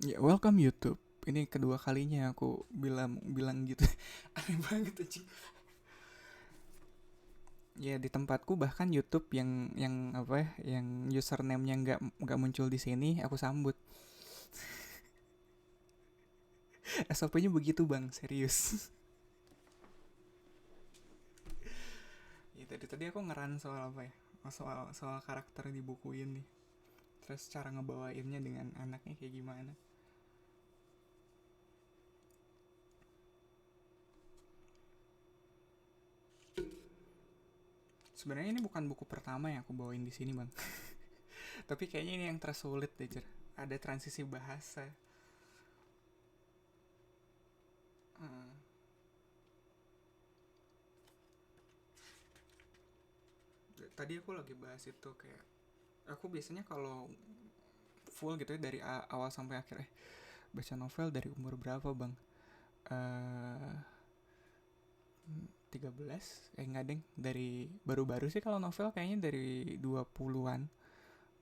Ya, welcome YouTube. Ini kedua kalinya aku bilang bilang gitu. Aneh banget anjing. Ya di tempatku bahkan YouTube yang apa ya, yang username-nya nggak muncul di sini, aku sambut. SOP-nya begitu bang, serius. Ya, tadi aku ngeran soal apa ya? Soal soal karakter di buku ini. Terus cara ngebawainnya dengan anaknya kayak gimana? Sebenarnya ini bukan buku pertama yang aku bawain di sini bang. Tapi kayaknya ini yang tersulit deh, Cer. Ada transisi bahasa. Hmm. Tadi aku lagi bahas itu kayak aku biasanya kalau full gitu ya dari awal sampai akhir baca novel dari umur berapa bang? Eh 13? Enggak deng, dari baru-baru sih kalau novel kayaknya dari 20-an,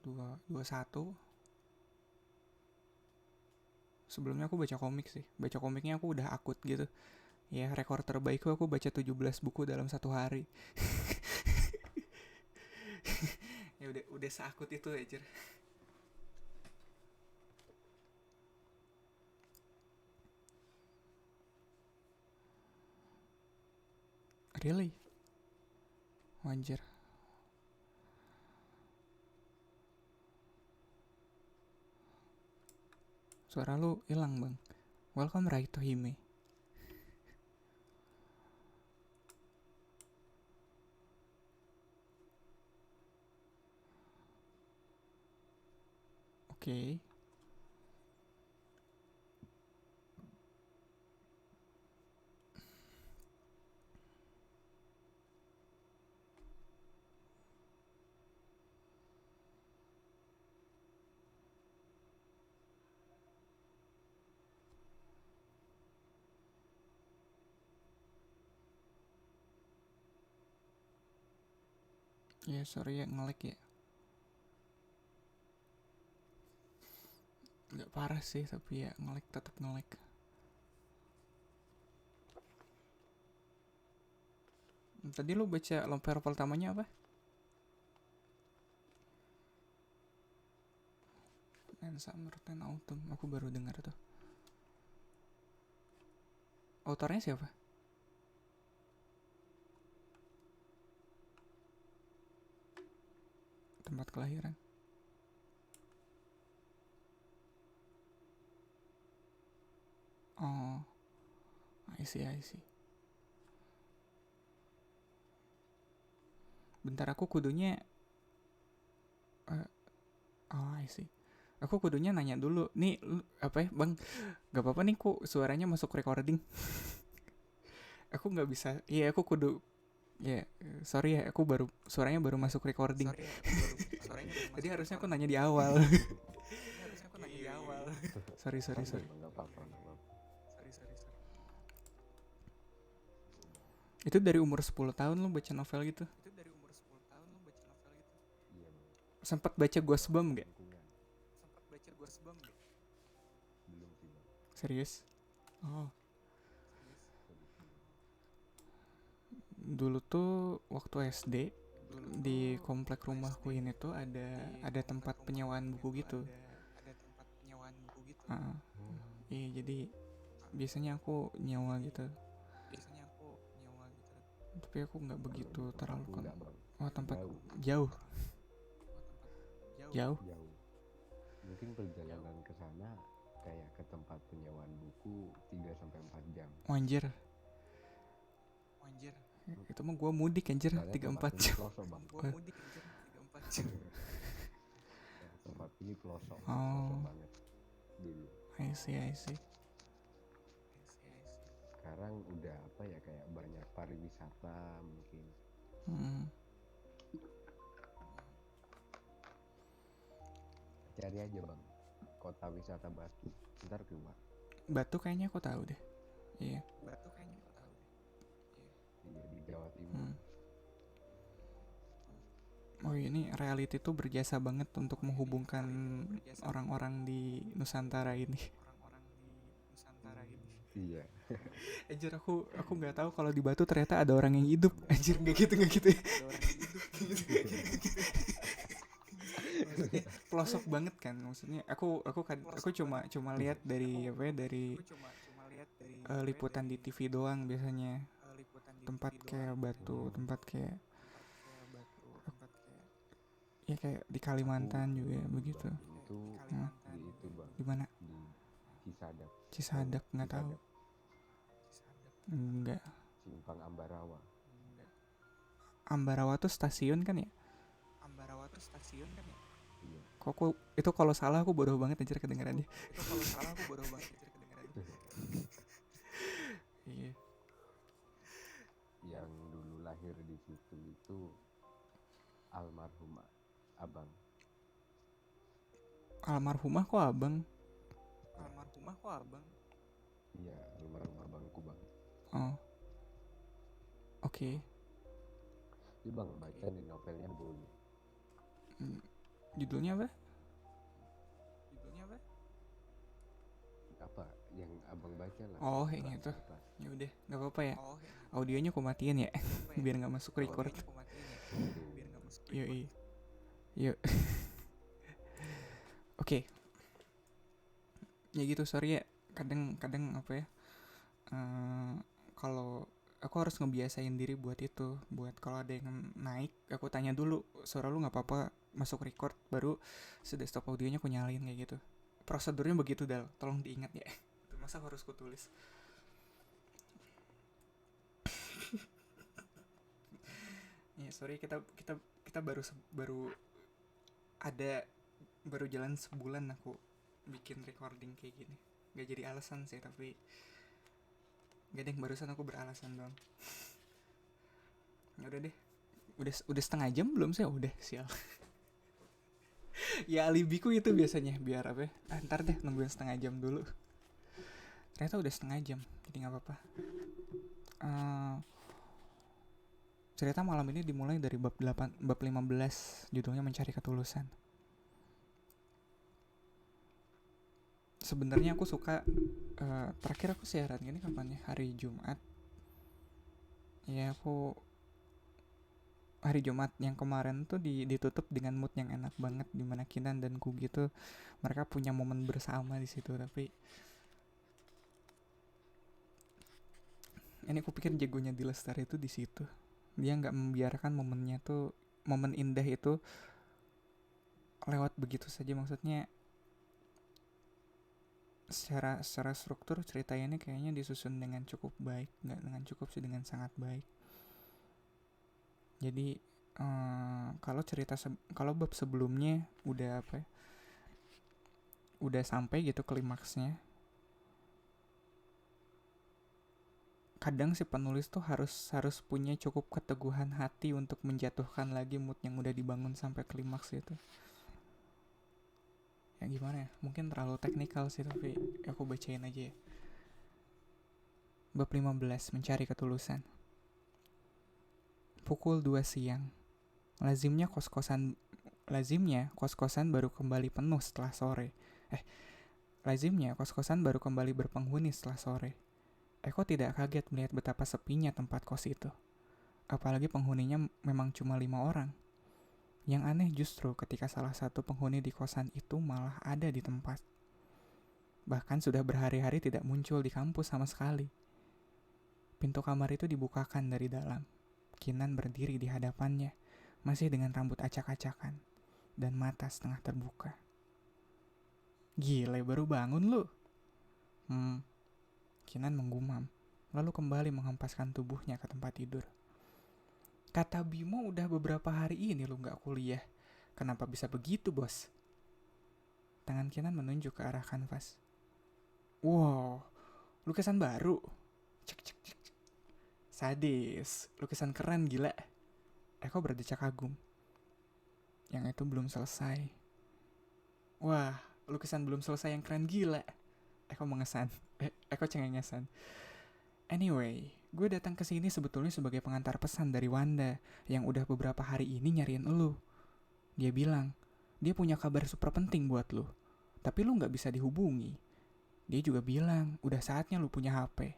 21. Sebelumnya aku baca komik sih. Baca komiknya aku udah akut gitu. Ya, rekor terbaikku aku baca 17 buku dalam satu hari. Ya udah seakut itu aja. Really? Wajar. Suara lu hilang, Bang. Welcome right to Hime. Oke. Okay. Ya, sorry ya ngelek ya. Nggak parah sih, tapi ya ngelek, tetap ngelek. Tadi lu baca novel pertamanya apa? And Summer and Autumn. Aku baru dengar tuh. Autornya siapa? Tempat kelahiran. Oh, I see, I see. Bentar aku kudunya uh, oh, I see. Aku kudunya nanya dulu. Nih, apa ya, Bang? Gak apa-apa nih kok suaranya masuk recording. Aku nggak bisa. Iya, aku kudu. Ya, sorry ya, aku baru suaranya baru masuk recording. Sorry ya, aku baru suaranya baru Tadi masuk harusnya aku recording. nanya di awal. Tadi harusnya aku nanya di awal. Sorry, sorry, Santai sorry. bang, nggak apa-apa, nggak apa-apa. Sorry. Itu dari umur 10 tahun lu baca novel gitu? Itu dari umur 10 tahun lu baca novel gitu? Iya bang, Sempat baca Ghostbump gak? lingkungan. Sempat baca Ghostbump gak? Belum sih bang, Serius? Oh, Serius? belum. dulu tuh waktu SD Dulu di tuh komplek waktu SD rumahku ini tuh di ada komplek tempat rumahku penyewaan ini buku tuh gitu. ada tempat penyewaan buku gitu. Uh, Oh, iya jadi biasanya aku nyewa gitu. Biasanya aku nyewa gitu. Tapi aku nggak kalau di begitu terlalu tempatku nggak bang, oh tempat jauh, jauh Oh, tempat jauh. jauh. jauh. Mungkin perjalanan ke sana kayak ke tempat penyewaan buku 3 sampai 4 jam. Oh, anjir, Anjir. itu mah gue mudik anjir Soalnya 3-4 tempatku ini jam. pelosok bang. Gua mudik anjir 3-4 jam. Tempatku ini pelosok, pelosok Oh, banget dulu. I see, I see. I see. Sekarang udah apa ya, kayak banyak pariwisata mungkin. Hmm. Cari aja bang, kota wisata Batu, ntar keluar. Batu kayaknya aku tahu deh. Iya. Batu kayaknya aku tahu deh. Iya. Iya, di Jawa Timur. Hmm. Oh ini reality tuh berjasa banget untuk menghubungkan orang-orang di Nusantara ini. Iya. Anjir aku nggak tahu kalau di Batu ternyata ada orang yang hidup. Anjir nggak gitu nggak gitu. Maksudnya pelosok banget kan. Maksudnya aku cuma lihat dari apa ya dari liputan di TV doang biasanya. Tempat kayak Batu, tempat kayak ya kayak di Kalimantan Aku juga begitu. itu Hah? di itu bang, Di mana? di Cisadak. Cisadak nggak tahu. Enggak. Simpang Ambarawa. Ambarawa tuh stasiun kan ya? Iya. Kok aku itu kalau salah aku bodoh banget anjir kedengerannya. Iya. Yang dulu lahir di situ itu almarhum abang. Almarhumah kok abang? Iya, almarhum abangku bang. Oh. Oke. Ini bang baca nih novelnya dulu. Judulnya apa? Apa yang abang baca lah? Oh, Bang, yang itu. apa? Ya udah, nggak apa-apa ya. Audionya aku matiin ya, biar nggak masuk record. Yoi. Yuk. Oke. Ya gitu, sorry ya. Kadang apa ya? Kalau aku harus ngebiasain diri buat itu, buat kalau ada yang naik, aku tanya dulu, suara lu nggak apa-apa masuk record, baru sudah stop audionya aku nyalain kayak gitu. Prosedurnya begitu Dal, tolong diingat ya. Itu masa harus kutulis. Ya sorry kita baru jalan sebulan aku bikin recording kayak gini. Gak jadi alasan sih, tapi gak ada yang barusan aku beralasan dong. Ya udah deh. Udah setengah jam belum sih? Udah, sial. Ya alibiku itu biasanya biar apa ya? Ntar deh nungguin setengah jam dulu. Ternyata udah setengah jam, jadi nggak apa-apa. Cerita malam ini dimulai dari bab 15, judulnya Mencari Ketulusan. Sebenarnya aku suka terakhir aku siaran gini kapan ya? Hari Jumat. Ya aku hari Jumat yang kemarin tuh ditutup dengan mood yang enak banget, dimana Kinan dan Kugi tuh mereka punya momen bersama di situ. Tapi ini aku pikir jagonya di Lestari itu di situ. Dia nggak membiarkan momen indah itu lewat begitu saja. Maksudnya secara struktur ceritanya ini kayaknya disusun dengan cukup baik, nggak dengan cukup sih, dengan sangat baik. Jadi kalau bab sebelumnya udah apa ya, udah sampai gitu klimaksnya, kadang si penulis tuh harus punya cukup keteguhan hati untuk menjatuhkan lagi mood yang udah dibangun sampai klimaks itu. Ya gimana ya, mungkin terlalu teknikal sih, tapi aku bacain aja ya. Bab 15, Mencari Ketulusan. Pukul 2 siang. Lazimnya kos-kosan baru kembali penuh setelah sore. Lazimnya kos-kosan baru kembali berpenghuni setelah sore. Eko tidak kaget melihat betapa sepinya tempat kos itu. Apalagi penghuninya memang cuma 5 orang. Yang aneh justru ketika salah satu penghuni di kosan itu malah ada di tempat. Bahkan sudah berhari-hari tidak muncul di kampus sama sekali. Pintu kamar itu dibukakan dari dalam. Kinan berdiri di hadapannya, masih dengan rambut acak-acakan dan mata setengah terbuka. Gile, baru bangun lu? Kinan menggumam, lalu kembali menghempaskan tubuhnya ke tempat tidur. Kata Bimo udah beberapa hari ini lu gak kuliah. Kenapa bisa begitu, bos? Tangan Kinan menunjuk ke arah kanvas. Wow, lukisan baru. Cek. Sadis, lukisan keren gila. Eko berdecak kagum. Yang itu belum selesai. Wah, lukisan belum selesai yang keren gila. Eko mengesan. Eko cengengesan. Anyway, gue datang ke sini sebetulnya sebagai pengantar pesan dari Wanda yang udah beberapa hari ini nyariin elu. Dia bilang, dia punya kabar super penting buat lu, tapi lu gak bisa dihubungi. Dia juga bilang, udah saatnya lu punya HP.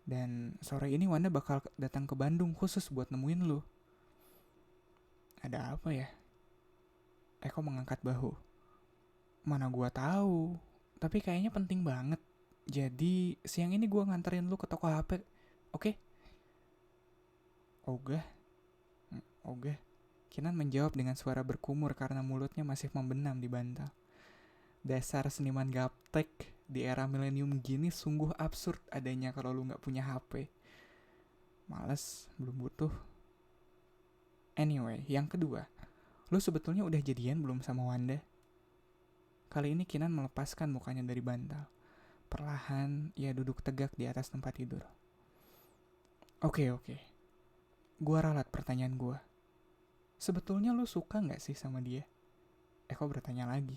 Dan sore ini Wanda bakal datang ke Bandung khusus buat nemuin lu. Ada apa ya? Eko mengangkat bahu. Mana gua tahu, tapi kayaknya penting banget. Jadi siang ini gua nganterin lu ke toko HP, oke? Ogah, ogah. Kinan menjawab dengan suara berkumur karena mulutnya masih membenam di bantal. Dasar seniman gaptek, di era milenium gini sungguh absurd adanya kalau lu gak punya HP. Males, belum butuh. Anyway, yang kedua, lu sebetulnya udah jadian belum sama Wanda? Kali ini Kinan melepaskan mukanya dari bantal. Perlahan, ia duduk tegak di atas tempat tidur. Oke. Gua ralat pertanyaan gua. Sebetulnya lu suka gak sih sama dia? Eko bertanya lagi.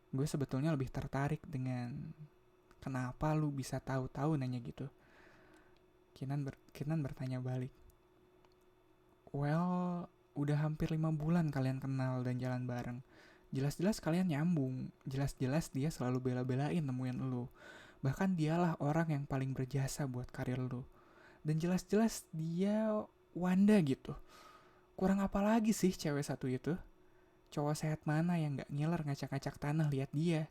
Gue sebetulnya lebih tertarik dengan kenapa lu bisa tahu-tahu nanya gitu. Kinan bertanya balik. Well, udah hampir 5 bulan kalian kenal dan jalan bareng. Jelas-jelas kalian nyambung. Jelas-jelas dia selalu bela-belain nemuin lu. Bahkan dialah orang yang paling berjasa buat karir lu. Dan jelas-jelas dia Wanda gitu. Kurang apa lagi sih cewek satu itu? Cowok sehat mana yang gak ngiler ngacak-ngacak tanah lihat dia?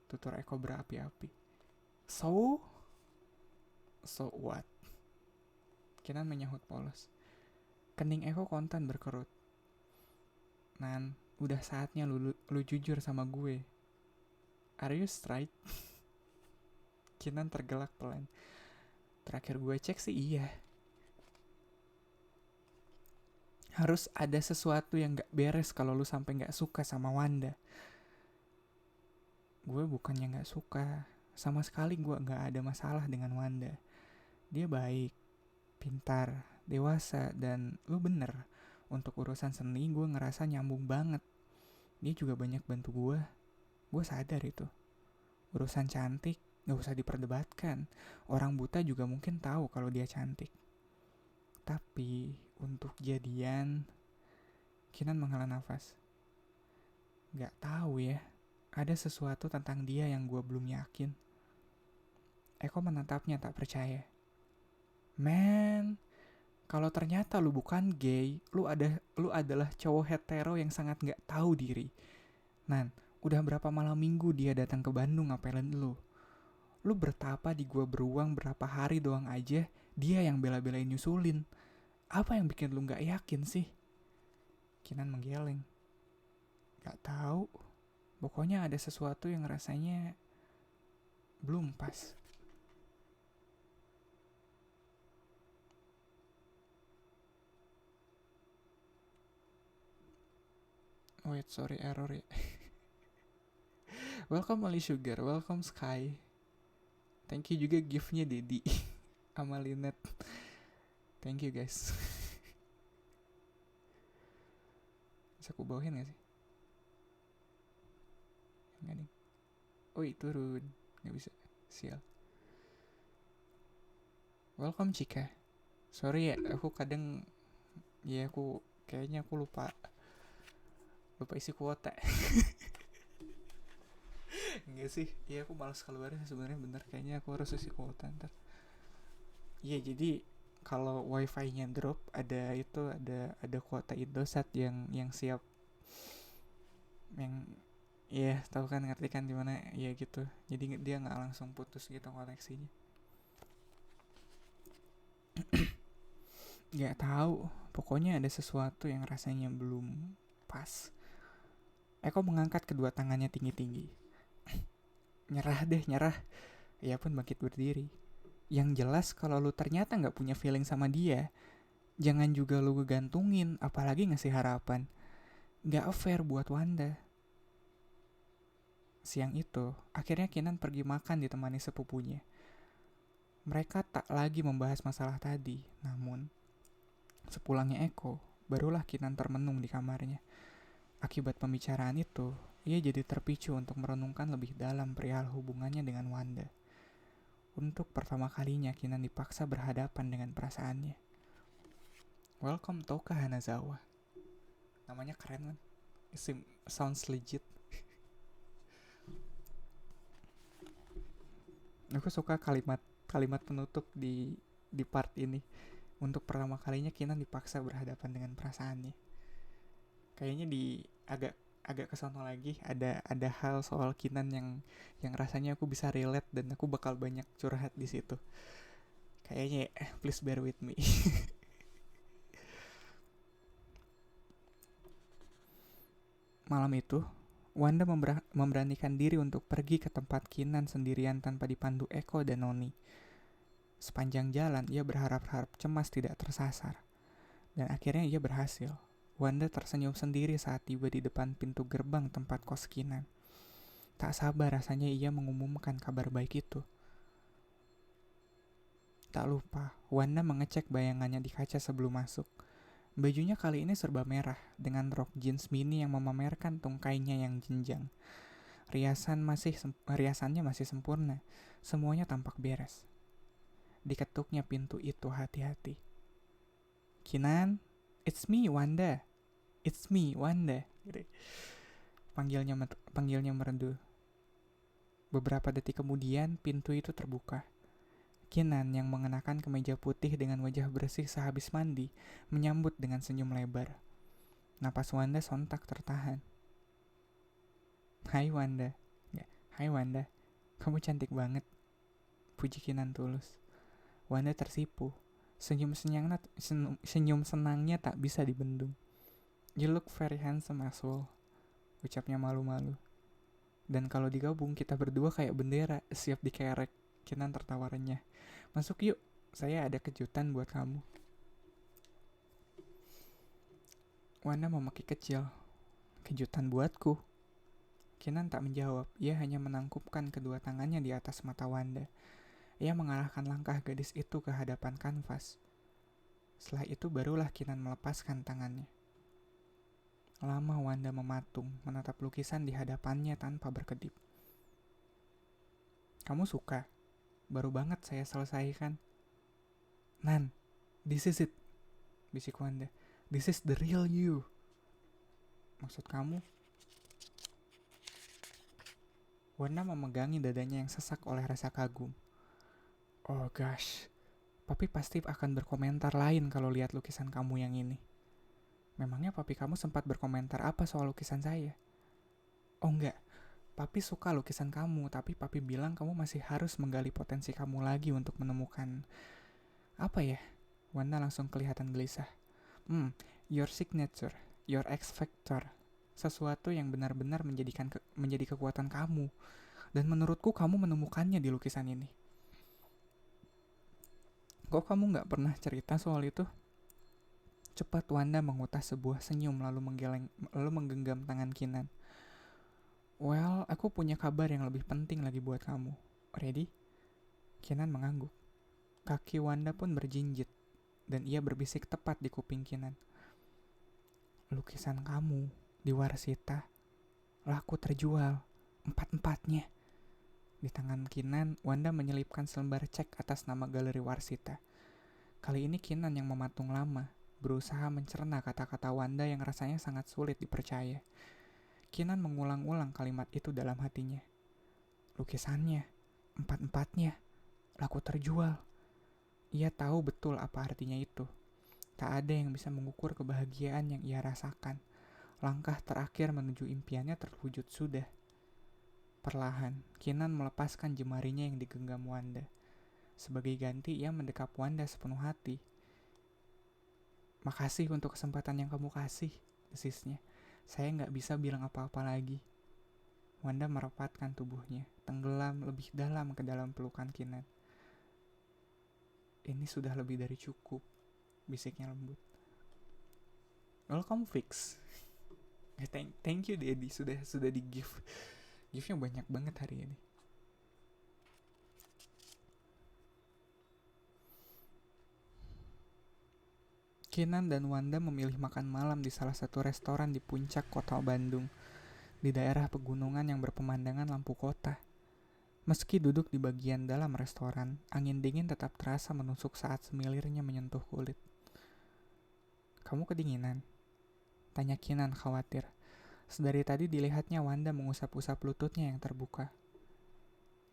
Tutur Eko berapi-api. So what? Kinan menyahut polos. Kening Eko kontan berkerut. Nan, udah saatnya lu jujur sama gue. Are you straight? Kinan tergelak pelan. Terakhir gue cek sih iya. Harus ada sesuatu yang gak beres kalau lu sampai gak suka sama Wanda. Gue bukannya gak suka. Sama sekali gue gak ada masalah dengan Wanda. Dia baik, pintar, dewasa, dan lu bener. Untuk urusan seni gue ngerasa nyambung banget. Dia juga banyak bantu gue. Gue sadar itu. Urusan cantik gak usah diperdebatkan. Orang buta juga mungkin tahu kalau dia cantik. Tapi untuk jadian, Kinan menghela nafas. Gak tahu ya, ada sesuatu tentang dia yang gue belum yakin. Eko menatapnya tak percaya. Man, kalau ternyata lu bukan gay, lu adalah cowok hetero yang sangat gak tahu diri. Nan, udah berapa malam minggu dia datang ke Bandung ngapelin lu? Lu bertapa di gua beruang berapa hari doang aja, dia yang bela-belain nyusulin. Apa yang bikin lu gak yakin sih? Kinan menggeleng. Gak tahu. Pokoknya ada sesuatu yang rasanya belum pas. Wait, sorry, error ya. Welcome Ali Sugar, welcome Sky. Thank you juga gift-nya Dedi sama Linet. Thank you guys. Bisa aku bawain gak sih? Enggak nih. Oi, turun. Gak bisa. Sial. Welcome Cika. Sorry ya, aku kadang kayaknya aku lupa isi kuota. Enggak sih, iya aku malas keluarnya sebenarnya, bener, kayaknya aku harus isi kuota ntar. Iya, jadi kalau wifi-nya drop ada kuota Indosat yang siap, yang ya tahu kan, ngerti kan gimana ya gitu. Jadi dia nggak langsung putus gitu koneksinya. Nggak tahu, pokoknya ada sesuatu yang rasanya belum pas. Eko mengangkat kedua tangannya tinggi-tinggi. Nyerah. Ia pun bangkit berdiri. Yang jelas kalau lu ternyata gak punya feeling sama dia, jangan juga lu gantungin, apalagi ngasih harapan. Gak fair buat Wanda. Siang itu, akhirnya Kinan pergi makan ditemani sepupunya. Mereka tak lagi membahas masalah tadi, namun sepulangnya Eko, barulah Kinan termenung di kamarnya. Akibat pembicaraan itu, ia jadi terpicu untuk merenungkan lebih dalam perihal hubungannya dengan Wanda. Untuk pertama kalinya Kinan dipaksa berhadapan dengan perasaannya. Welcome Toka Hanazawa. Namanya keren kan? Sounds legit. Aku suka kalimat penutup di part ini. Untuk pertama kalinya Kinan dipaksa berhadapan dengan perasaannya. Kayaknya agak agak kesono lagi ada hal soal Kinan yang rasanya aku bisa relate dan aku bakal banyak curhat di situ. Kayaknya please bear with me. Malam itu, Wanda memberanikan diri untuk pergi ke tempat Kinan sendirian tanpa dipandu Eko dan Noni. Sepanjang jalan, ia berharap-harap cemas tidak tersasar. Dan akhirnya ia berhasil. Wanda tersenyum sendiri saat tiba di depan pintu gerbang tempat kos Kinan. Tak sabar rasanya ia mengumumkan kabar baik itu. Tak lupa, Wanda mengecek bayangannya di kaca sebelum masuk. Bajunya kali ini serba merah, dengan rok jeans mini yang memamerkan tungkainya yang jenjang. Riasannya masih sempurna, semuanya tampak beres. Diketuknya pintu itu hati-hati. Kinan, it's me Wanda. It's me Wanda. Panggilnya merdu. Beberapa detik kemudian pintu itu terbuka. Kinan yang mengenakan kemeja putih dengan wajah bersih sehabis mandi menyambut dengan senyum lebar. Napas Wanda sontak tertahan. Hai Wanda. Hai Wanda. Kamu cantik banget. Puji Kinan tulus. Wanda tersipu. Senyum senangnya tak bisa dibendung. You look very handsome as well. Ucapnya malu-malu. Dan kalau digabung kita berdua kayak bendera siap dikerek. Kinan tertawa renyah. Masuk yuk, saya ada kejutan buat kamu. Wanda memaki kecil. Kejutan buatku. Kinan tak menjawab, ia hanya menangkupkan kedua tangannya di atas mata Wanda. Ia mengarahkan langkah gadis itu ke hadapan kanvas. Setelah itu barulah Kinan melepaskan tangannya. Lama Wanda mematung, menatap lukisan di hadapannya tanpa berkedip. Kamu suka? Baru banget saya selesaikan. Nan, this is it, bisik Wanda. This is the real you. Maksud kamu? Wanda memegangi dadanya yang sesak oleh rasa kagum. Oh gosh, papi pasti akan berkomentar lain kalau lihat lukisan kamu yang ini. Memangnya papi kamu sempat berkomentar apa soal lukisan saya? Oh enggak, papi suka lukisan kamu, tapi papi bilang kamu masih harus menggali potensi kamu lagi untuk menemukan... Apa ya? Wanda langsung kelihatan gelisah. Your signature, your X factor. Sesuatu yang benar-benar menjadi kekuatan kamu. Dan menurutku kamu menemukannya di lukisan ini. Kok kamu gak pernah cerita soal itu? Cepat Wanda mengutas sebuah senyum lalu menggenggam tangan Kinan. Well, aku punya kabar yang lebih penting lagi buat kamu. Ready? Kinan mengangguk. Kaki Wanda pun berjinjit, dan ia berbisik tepat di kuping Kinan. Lukisan kamu di Warsita laku terjual 4-4-nya. Di tangan Kinan, Wanda menyelipkan selembar cek atas nama Galeri Warsita. Kali ini Kinan yang mematung lama, berusaha mencerna kata-kata Wanda yang rasanya sangat sulit dipercaya. Kinan mengulang-ulang kalimat itu dalam hatinya. Lukisannya, 4-4-nya, laku terjual. Ia tahu betul apa artinya itu. Tak ada yang bisa mengukur kebahagiaan yang ia rasakan. Langkah terakhir menuju impiannya terwujud sudah. Perlahan, Kinan melepaskan jemarinya yang digenggam Wanda. Sebagai ganti, ia mendekap Wanda sepenuh hati. Makasih untuk kesempatan yang kamu kasih, desisnya. Saya gak bisa bilang apa-apa lagi. Wanda merapatkan tubuhnya, tenggelam lebih dalam ke dalam pelukan Kinan. Ini sudah lebih dari cukup, bisiknya lembut. Well, kamu fix. Thank you Daddy, sudah di give. Give-nya banyak banget hari ini. Kinan dan Wanda memilih makan malam di salah satu restoran di puncak kota Bandung, di daerah pegunungan yang berpemandangan lampu kota. Meski duduk di bagian dalam restoran, angin dingin tetap terasa menusuk saat semilirnya menyentuh kulit. Kamu kedinginan? Tanya Kinan khawatir. Sedari tadi dilihatnya Wanda mengusap-usap lututnya yang terbuka.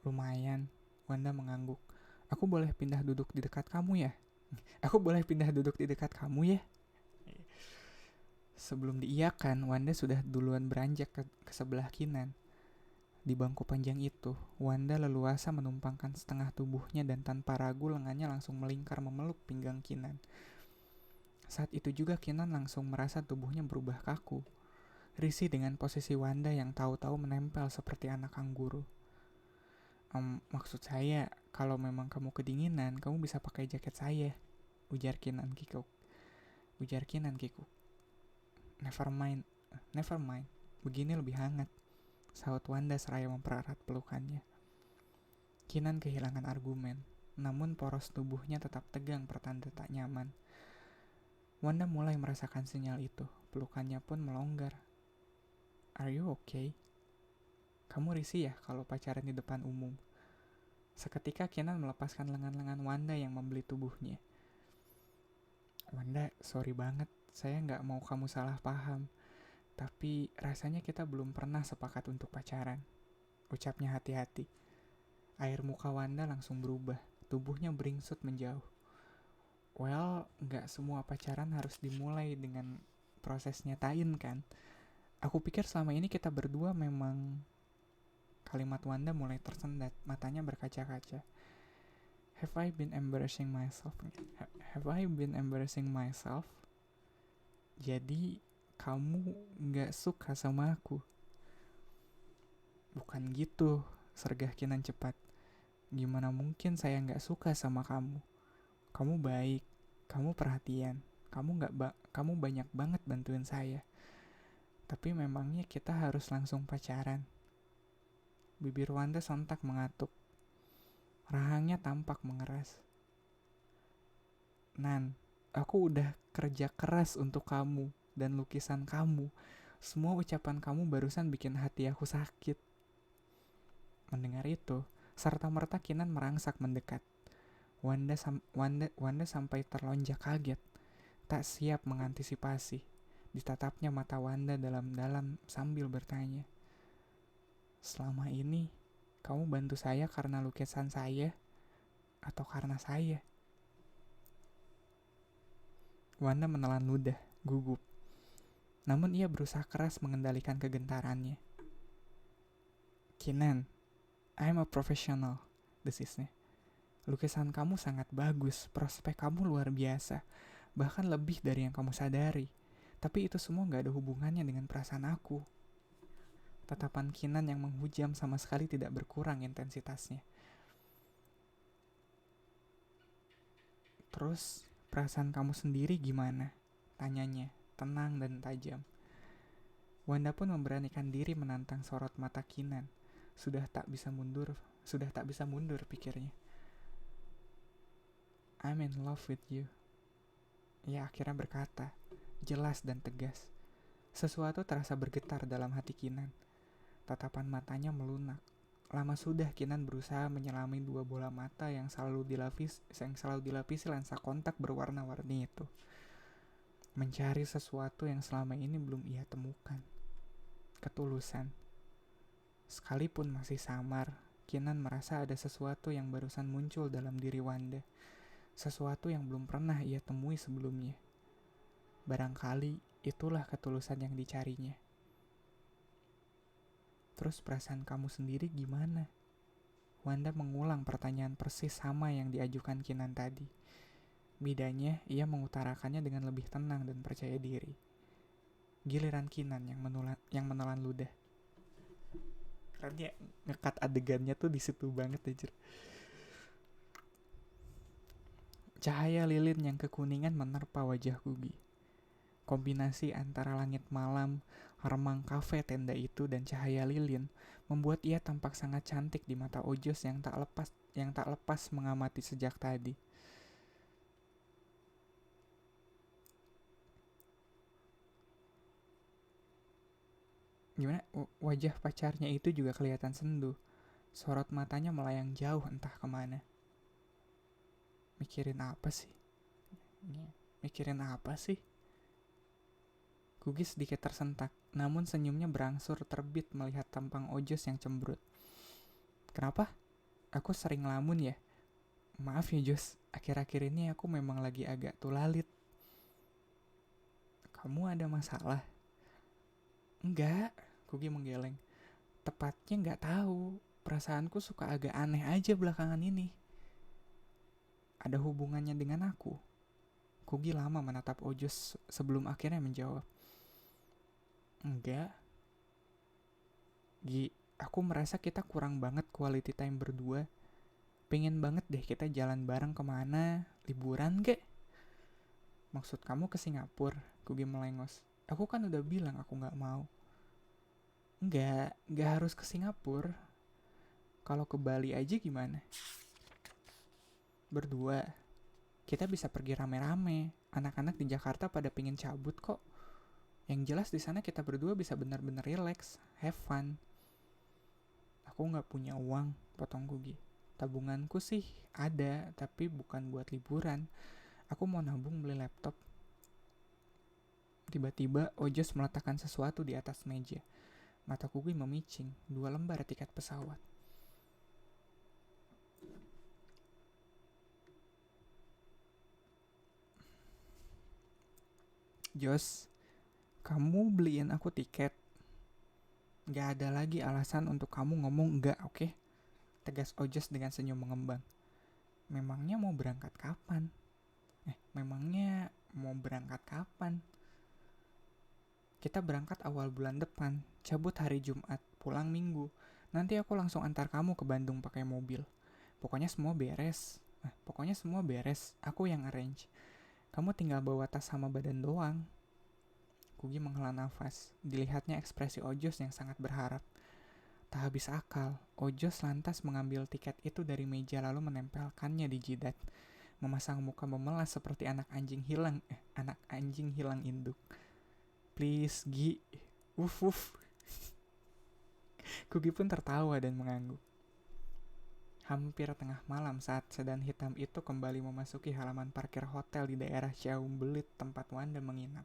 Lumayan, Wanda mengangguk. Aku boleh pindah duduk di dekat kamu ya? Aku boleh pindah duduk di dekat kamu ya? Sebelum diiyakan, Wanda sudah duluan beranjak ke sebelah Kinan. Di bangku panjang itu, Wanda leluasa menumpangkan setengah tubuhnya dan tanpa ragu lengannya langsung melingkar memeluk pinggang Kinan. Saat itu juga Kinan langsung merasa tubuhnya berubah kaku. Risih dengan posisi Wanda yang tahu-tahu menempel seperti anak kanguru. Maksud saya, kalau memang kamu kedinginan, kamu bisa pakai jaket saya, ujar Kinan kikuk. Never mind, begini lebih hangat, sahut Wanda seraya mempererat pelukannya. Kinan kehilangan argumen, namun poros tubuhnya tetap tegang pertanda tak nyaman. Wanda mulai merasakan sinyal itu, pelukannya pun melonggar. Are you okay? Kamu risih ya kalau pacaran di depan umum? Seketika Kinan melepaskan lengan-lengan Wanda yang membeli tubuhnya. Wanda, sorry banget, saya nggak mau kamu salah paham. Tapi rasanya kita belum pernah sepakat untuk pacaran, ucapnya hati-hati. Air muka Wanda langsung berubah, tubuhnya beringsut menjauh. Well, nggak semua pacaran harus dimulai dengan proses nyatain kan. Aku pikir selama ini kita berdua memang... Kalimat Wanda mulai tersendat, matanya berkaca-kaca. Have I been embarrassing myself? Jadi, kamu gak suka sama aku? Bukan gitu, sergah Kinan cepat. Gimana mungkin saya gak suka sama kamu? Kamu baik, kamu perhatian, kamu banyak banget bantuin saya. Tapi memangnya kita harus langsung pacaran? Bibir Wanda sontak mengatuk. Rahangnya tampak mengeras. Nan, aku udah kerja keras untuk kamu dan lukisan kamu. Semua ucapan kamu barusan bikin hati aku sakit. Mendengar itu, serta-merta Kinan merangsak mendekat. Wanda sampai terlonjak kaget, tak siap mengantisipasi. Ditatapnya mata Wanda dalam-dalam sambil bertanya, selama ini kamu bantu saya karena lukisan saya atau karena saya? Wanda menelan ludah, gugup. Namun ia berusaha keras mengendalikan kegentarannya. Kinan, I'm a professional, desisnya. Lukisan kamu sangat bagus, prospek kamu luar biasa, bahkan lebih dari yang kamu sadari. Tapi itu semua gak ada hubungannya dengan perasaan aku. Tatapan Kinan yang menghujam sama sekali tidak berkurang intensitasnya. Terus, perasaan kamu sendiri gimana? Tanyanya, tenang dan tajam. Wanda pun memberanikan diri menantang sorot mata Kinan. Sudah tak bisa mundur pikirnya. I'm in love with you. Ia akhirnya berkata, jelas dan tegas. Sesuatu terasa bergetar dalam hati Kinan. Tatapan matanya melunak. Lama sudah Kinan berusaha menyelami dua bola mata yang selalu dilapisi lensa kontak berwarna-warni itu. Mencari sesuatu yang selama ini belum ia temukan. Ketulusan. Sekalipun masih samar, Kinan merasa ada sesuatu yang barusan muncul dalam diri Wanda. Sesuatu yang belum pernah ia temui sebelumnya. Barangkali itulah ketulusan yang dicarinya. Terus perasaan kamu sendiri gimana? Wanda mengulang pertanyaan persis sama yang diajukan Kinan tadi. Bedanya, ia mengutarakannya dengan lebih tenang dan percaya diri. Giliran Kinan yang menelan ludah. Karena dia ngekat adegannya tuh di situ banget aja. Cahaya lilin yang kekuningan menerpa wajah Gugi. Kombinasi antara langit malam, remang kafe tenda itu dan cahaya lilin membuat ia tampak sangat cantik di mata Ojos yang tak lepas mengamati sejak tadi. Gimana? Wajah pacarnya itu juga kelihatan sendu. Sorot matanya melayang jauh entah kemana. Mikirin apa sih? Kugi sedikit tersentak, namun senyumnya berangsur terbit melihat tampang Ojos yang cemberut. Kenapa? Aku sering ngelamun ya? Maaf ya Jos, akhir-akhir ini aku memang lagi agak tulalit. Kamu ada masalah? Enggak, Kugi menggeleng. Tepatnya nggak tahu. Perasaanku suka agak aneh aja belakangan ini. Ada hubungannya dengan aku? Kugi lama menatap Ojos sebelum akhirnya menjawab. Enggak. Gi, aku merasa kita kurang banget quality time berdua. Pengen banget deh kita jalan bareng kemana, liburan kek. Maksud kamu ke Singapura? Kugi melengos. Aku kan udah bilang aku nggak mau. Nggak harus ke Singapura. Kalau ke Bali aja gimana? Berdua. Kita bisa pergi rame-rame. Anak-anak di Jakarta pada pengen cabut kok. Yang jelas di sana kita berdua bisa benar-benar relax, have fun. Aku nggak punya uang, potong Kugi. Tabunganku sih ada, tapi bukan buat liburan. Aku mau nabung beli laptop. Tiba-tiba Ojos meletakkan sesuatu di atas meja. Mata Kugi memicing, 2 lembar tiket pesawat. Jos, kamu beliin aku tiket. Gak ada lagi alasan untuk kamu ngomong enggak, oke? Tegas Ojos dengan senyum mengembang. Memangnya mau berangkat kapan? Kita berangkat awal bulan depan, cabut hari Jumat, pulang Minggu. Nanti aku langsung antar kamu ke Bandung pakai mobil. Pokoknya semua beres, aku yang arrange. Kamu tinggal bawa tas sama badan doang. Kugi menghela nafas. Dilihatnya ekspresi Ojos yang sangat berharap. Tak habis akal, Ojos lantas mengambil tiket itu dari meja lalu menempelkannya di jidat. Memasang muka memelas seperti anak anjing hilang induk. Please, Gi. Uf. Kugi pun tertawa dan mengangguk. Hampir tengah malam saat sedan hitam itu kembali memasuki halaman parkir hotel di daerah Ciumbelit tempat Wanda menginap.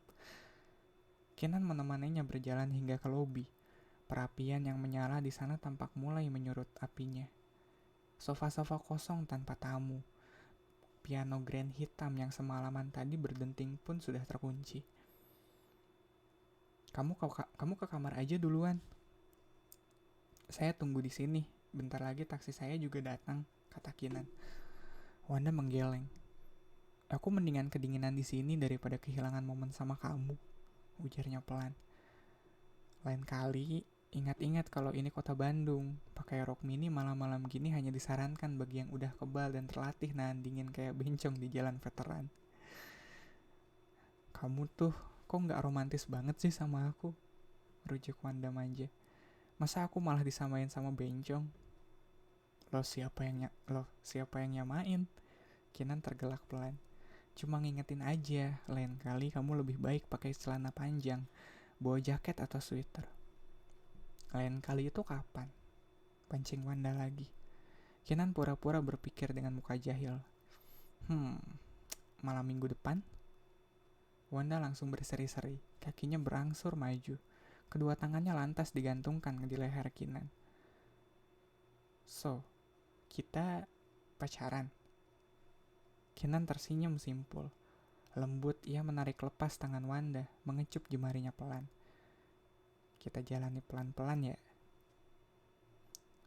Kinan menemaninya berjalan hingga ke lobi. Perapian yang menyala di sana tampak mulai menyurut apinya. Sofa-sofa kosong tanpa tamu. Piano grand hitam yang semalaman tadi berdenting pun sudah terkunci. Kamu ke kamar aja duluan. Saya tunggu di sini. Bentar lagi taksi saya juga datang, kata Kinan. Wanda menggeleng. Aku mendingan kedinginan di sini daripada kehilangan momen sama kamu, ujarnya pelan. Lain kali, ingat-ingat kalau ini kota Bandung. Pakai rok mini malam-malam gini hanya disarankan bagi yang udah kebal dan terlatih nahan dingin kayak bencong di jalan veteran. Kamu tuh kok nggak romantis banget sih sama aku? Rujuk Wanda manja. Masa aku malah disamain sama bencong? Lo siapa yang nyamain? Kinan tergelak pelan. Cuma ngingetin aja, lain kali kamu lebih baik pakai celana panjang, bawa jaket atau sweater. Lain kali itu kapan? Pancing Wanda lagi. Kinan pura-pura berpikir dengan muka jahil. Malam minggu depan? Wanda langsung berseri-seri, kakinya berangsur maju. Kedua tangannya lantas digantungkan di leher Kinan. So, kita pacaran? Kinan tersenyum simpul. Lembut ia menarik lepas tangan Wanda, mengecup jemarinya pelan. Kita jalani pelan-pelan ya.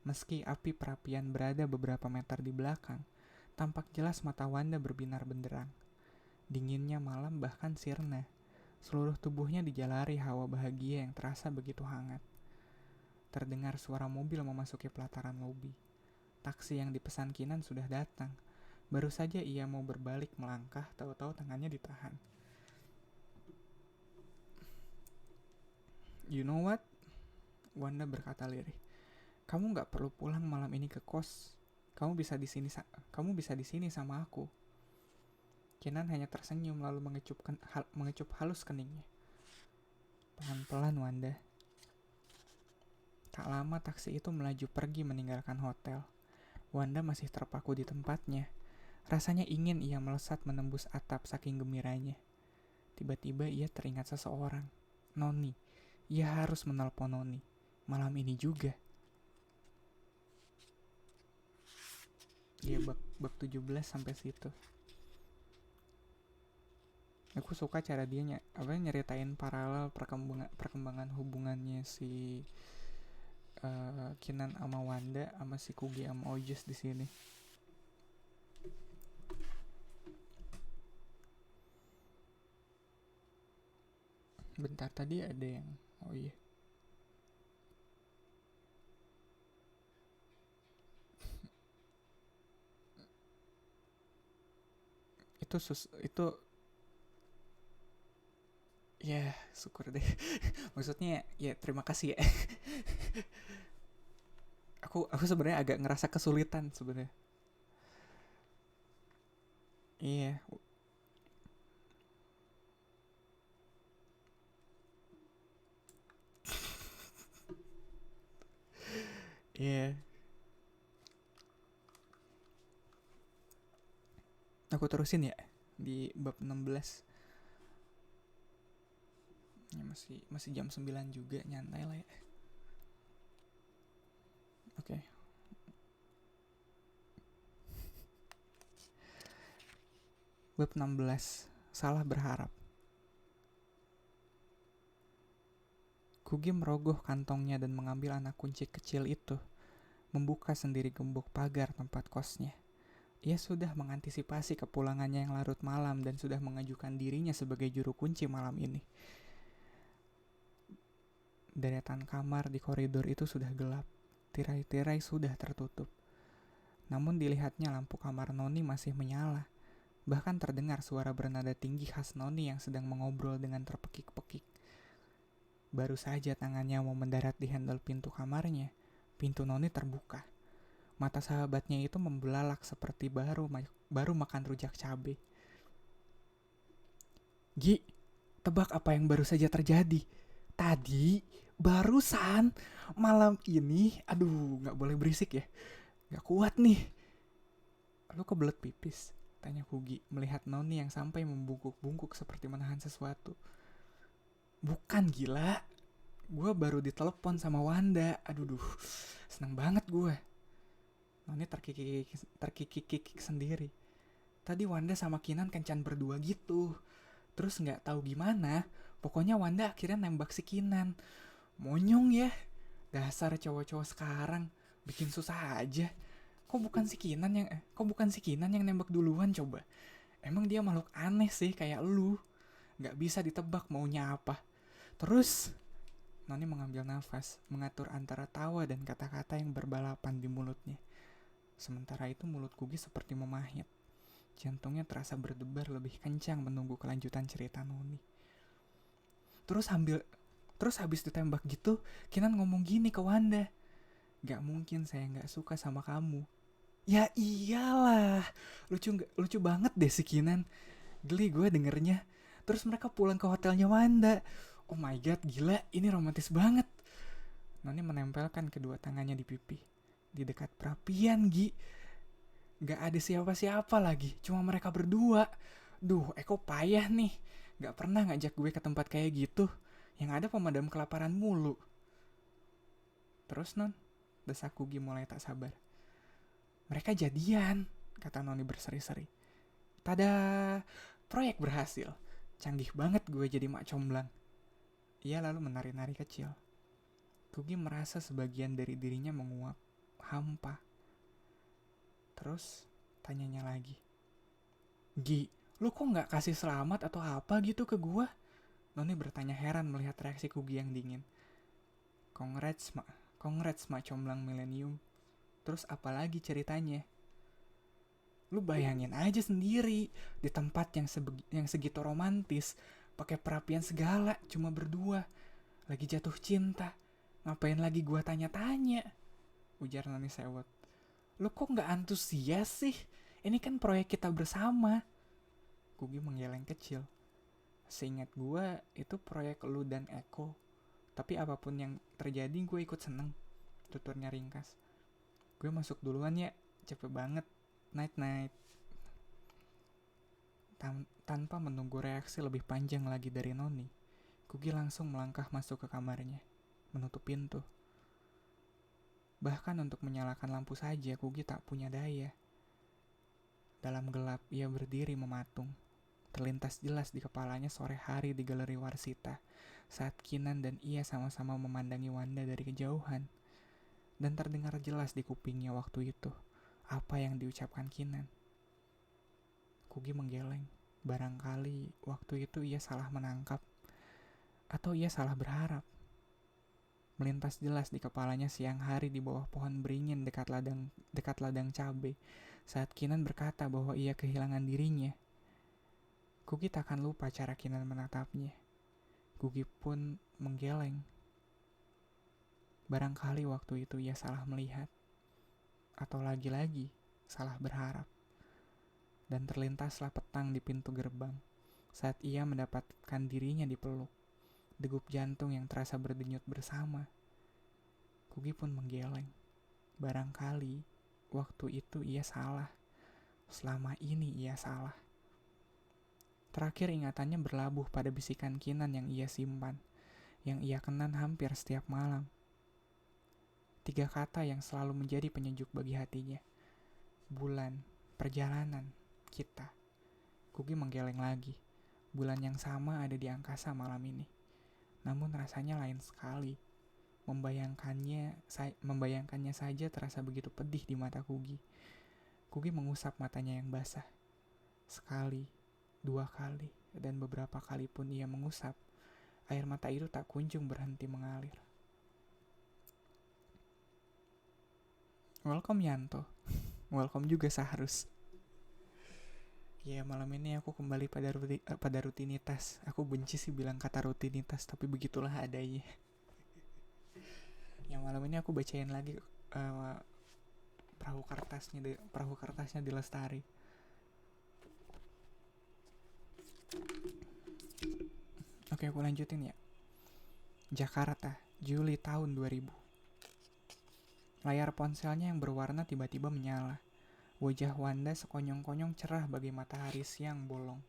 Meski api perapian berada beberapa meter di belakang, tampak jelas mata Wanda berbinar benderang. Dinginnya malam bahkan sirna. Seluruh tubuhnya dijalari hawa bahagia yang terasa begitu hangat. Terdengar suara mobil memasuki pelataran lobi. Taksi yang dipesan Kinan sudah datang. Baru saja ia mau berbalik melangkah, tahu-tahu tangannya ditahan. You know what? Wanda berkata lirih. Kamu nggak perlu pulang malam ini ke kos. Kamu bisa di sini sama aku. Kinan hanya tersenyum lalu mengecup halus keningnya. Pelan-pelan Wanda. Tak lama taksi itu melaju pergi meninggalkan hotel. Wanda masih terpaku di tempatnya. Rasanya ingin ia melesat menembus atap saking gembiranya. Tiba-tiba ia teringat seseorang. Noni. Ia harus menelpon Noni. Malam ini juga. Iya, bab 17 sampai situ. Aku suka cara dia nyeritain paralel perkembangan hubungannya si Kinan sama Wanda sama si Kugi sama Ojes di sini. Bentar, tadi ada yang oh iya. itu ya syukur deh. Maksudnya ya terima kasih ya. aku sebenarnya agak ngerasa kesulitan sebenarnya. Iya. Iya. Aku terusin ya di bab 16. Ya masih jam 9 juga, nyantai lah ya. Oke. Bab 16. Salah berharap. Kugi merogoh kantongnya dan mengambil anak kunci kecil itu, membuka sendiri gembok pagar tempat kosnya. Ia sudah mengantisipasi kepulangannya yang larut malam dan sudah mengajukan dirinya sebagai juru kunci malam ini. Deretan kamar di koridor itu sudah gelap. Tirai-tirai sudah tertutup. Namun dilihatnya lampu kamar Noni masih menyala. Bahkan terdengar suara bernada tinggi khas Noni yang sedang mengobrol dengan terpekik-pekik. Baru saja tangannya mau mendarat di handle pintu kamarnya, pintu Noni terbuka. Mata sahabatnya itu membelalak seperti baru makan rujak cabe. Gi, tebak apa yang baru saja terjadi? Tadi, barusan, malam ini, aduh gak boleh berisik ya. Gak kuat nih. Lu kebelet pipis? Tanya Kugi melihat Noni yang sampai membungkuk-bungkuk seperti menahan sesuatu. Bukan, gila. Gue baru ditelepon sama Wanda. Aduh, seneng banget gue. Noni terkikik sendiri. Tadi Wanda sama Kinan kencan berdua gitu. Terus gak tahu gimana, pokoknya Wanda akhirnya nembak si Kinan. Monyong ya. Dasar cowok-cowok sekarang bikin susah aja. Kok bukan si Kinan yang nembak duluan coba? Emang dia makhluk aneh sih kayak lu. Gak bisa ditebak maunya apa. Terus Noni mengambil nafas, mengatur antara tawa dan kata-kata yang berbalapan di mulutnya. Sementara itu mulut Kugi seperti memahit. Jantungnya terasa berdebar lebih kencang menunggu kelanjutan cerita Noni. Terus habis ditembak gitu, Kinan ngomong gini ke Wanda. Gak mungkin saya gak suka sama kamu. Ya iyalah, lucu banget deh si Kinan. Geli gue dengernya. Terus mereka pulang ke hotelnya Wanda. Oh my god, gila, ini romantis banget. Noni menempelkan kedua tangannya di pipi. Di dekat perapian, Gi. Gak ada siapa-siapa lagi, cuma mereka berdua. Duh, Eko payah nih. Gak pernah ngajak gue ke tempat kayak gitu. Yang ada pemadam kelaparan mulu. Terus Non, desak Kugi mulai tak sabar. Mereka jadian, kata Noni berseri-seri. Tada, proyek berhasil. Canggih banget gue jadi mak comblang. Ia lalu menari-nari kecil. Kugi merasa sebagian dari dirinya menguap, hampa. Terus tanyanya lagi. Gi, lu kok gak kasih selamat atau apa gitu ke gua? Noni bertanya heran melihat reaksi Kugi yang dingin. Congrats mak comblang milenium. Terus apalagi ceritanya? Lu bayangin aja sendiri, di tempat yang segitu romantis, pakai perapian segala, cuma berdua, lagi jatuh cinta. Ngapain lagi gua tanya-tanya? Ujar Noni sewot. Lu kok gak antusias sih? Ini kan proyek kita bersama. Kugi menggeleng kecil. Seingat gue itu proyek lu dan Eko. Tapi apapun yang terjadi gue ikut seneng. Tuturnya ringkas. Gue masuk duluan ya. Cepet banget. Night. Tanpa menunggu reaksi lebih panjang lagi dari Noni, Kugi langsung melangkah masuk ke kamarnya, menutup pintu. Bahkan untuk menyalakan lampu saja Kugi tak punya daya. Dalam gelap ia berdiri mematung. Terlintas jelas di kepalanya sore hari di galeri Warsita saat Kinan dan ia sama-sama memandangi Wanda dari kejauhan. Dan terdengar jelas di kupingnya waktu itu apa yang diucapkan Kinan. Kugi menggeleng. Barangkali waktu itu ia salah menangkap atau ia salah berharap. Melintas jelas di kepalanya siang hari di bawah pohon beringin dekat ladang cabai saat Kinan berkata bahwa ia kehilangan dirinya. Kugi takkan lupa cara Kinan menatapnya. Kugi pun menggeleng. Barangkali waktu itu ia salah melihat atau lagi-lagi salah berharap. Dan terlintaslah petang di pintu gerbang saat ia mendapatkan dirinya dipeluk. Degup jantung yang terasa berdenyut bersama. Kugi pun menggeleng. Barangkali waktu itu ia salah. Selama ini ia salah. Terakhir ingatannya berlabuh pada bisikan Kinan yang ia simpan, yang ia kenang hampir setiap malam. 3 kata yang selalu menjadi penyejuk bagi hatinya. Bulan, perjalanan, kita. Kugi menggeleng lagi. Bulan yang sama ada di angkasa malam ini. Namun rasanya lain sekali. Membayangkannya saja terasa begitu pedih di mata Kugi. Kugi mengusap matanya yang basah. Sekali, 2 kali, dan beberapa kali pun ia mengusap. Air mata itu tak kunjung berhenti mengalir. Welcome Yanto. Welcome juga Sahrus. Ya, malam ini aku kembali pada rutinitas. Aku benci sih bilang kata rutinitas, tapi begitulah adanya. Yang malam ini aku bacain lagi perahu kertasnya di Lestari. Oke, aku lanjutin ya. Jakarta, Juli tahun 2000. Layar ponselnya yang berwarna tiba-tiba menyala. Wajah Wanda sekonyong-konyong cerah bagai matahari siang bolong.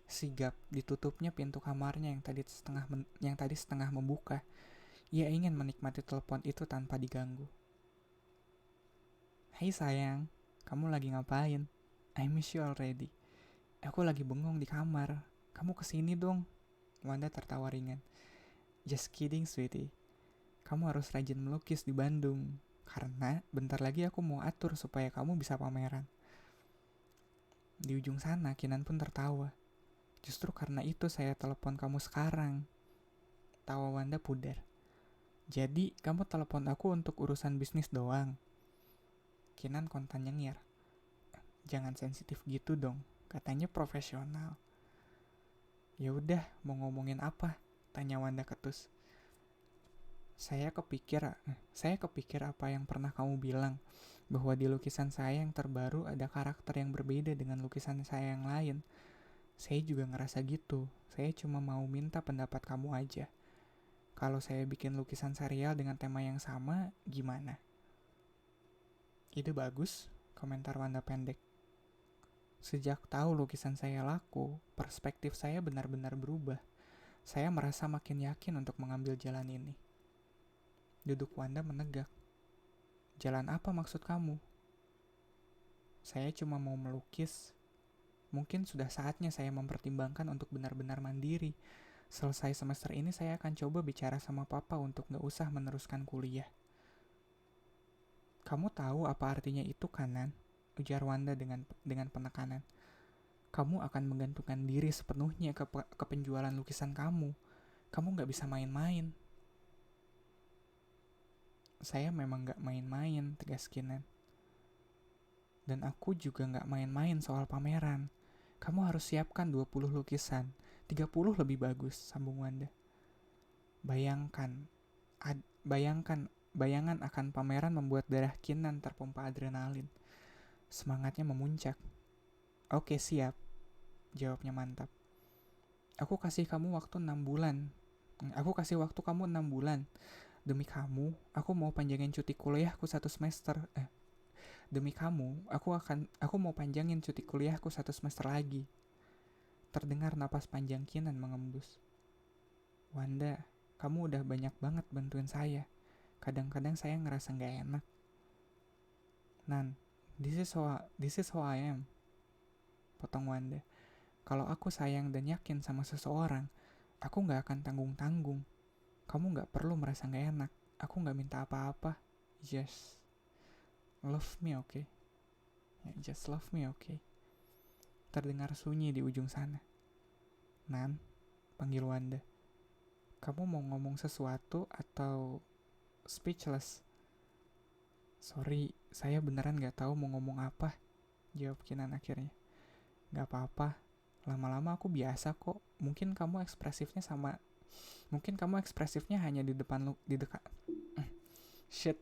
Sigap ditutupnya pintu kamarnya yang tadi setengah membuka. Ia ingin menikmati telepon itu tanpa diganggu. Hai sayang, kamu lagi ngapain? I miss you already. Aku lagi bengong di kamar. Kamu kesini dong. Wanda tertawa ringan. Just kidding sweetie. Kamu harus rajin melukis di Bandung. Karena bentar lagi aku mau atur supaya kamu bisa pameran. Di ujung sana Kinan pun tertawa. Justru karena itu saya telepon kamu sekarang. Tawa Wanda pudar. Jadi kamu telepon aku untuk urusan bisnis doang? Kinan kontan nyengir. Jangan sensitif gitu dong. Katanya profesional. Ya udah, mau ngomongin apa? Tanya Wanda ketus. Saya kepikir apa yang pernah kamu bilang, bahwa di lukisan saya yang terbaru ada karakter yang berbeda dengan lukisan saya yang lain. Saya juga ngerasa gitu. Saya cuma mau minta pendapat kamu aja. Kalau saya bikin lukisan serial dengan tema yang sama, gimana? Ide bagus, komentar Wanda pendek. Sejak tahu lukisan saya laku, perspektif saya benar-benar berubah. Saya merasa makin yakin untuk mengambil jalan ini. Duduk Wanda menegak. Jalan apa maksud kamu? Saya cuma mau melukis. Mungkin sudah saatnya saya mempertimbangkan untuk benar-benar mandiri. Selesai semester ini saya akan coba bicara sama papa untuk gak usah meneruskan kuliah. Kamu tahu apa artinya itu kanan? Ujar Wanda dengan penekanan. Kamu akan menggantungkan diri sepenuhnya ke penjualan lukisan kamu. Kamu gak bisa main-main. Saya memang gak main-main, tegas Kinan. Dan aku juga gak main-main soal pameran. Kamu harus siapkan 20 lukisan, 30 lebih bagus, sambung Wanda. Bayangan akan pameran membuat darah Kinan terpompa adrenalin. Semangatnya memuncak. Oke, siap, jawabnya mantap. Aku kasih waktu kamu 6 bulan. Demi kamu, aku mau panjangin cuti kuliahku 1 semester. Demi kamu, aku mau panjangin cuti kuliahku 1 semester lagi. Terdengar napas panjang Kinan mengembus. Wanda, kamu udah banyak banget bantuin saya. Kadang-kadang saya ngerasa gak enak. Nan, this is how I am. Potong Wanda. Kalau aku sayang dan yakin sama seseorang, aku gak akan tanggung-tanggung. Kamu gak perlu merasa gak enak. Aku gak minta apa-apa. Just love me, okay? Just love me, okay? Terdengar sunyi di ujung sana. Nan, panggil Wanda. Kamu mau ngomong sesuatu atau speechless? Sorry, saya beneran gak tahu mau ngomong apa, jawab Kinan akhirnya. Gak apa-apa, lama-lama aku biasa kok. Mungkin kamu ekspresifnya hanya di depan di dekat. Shit.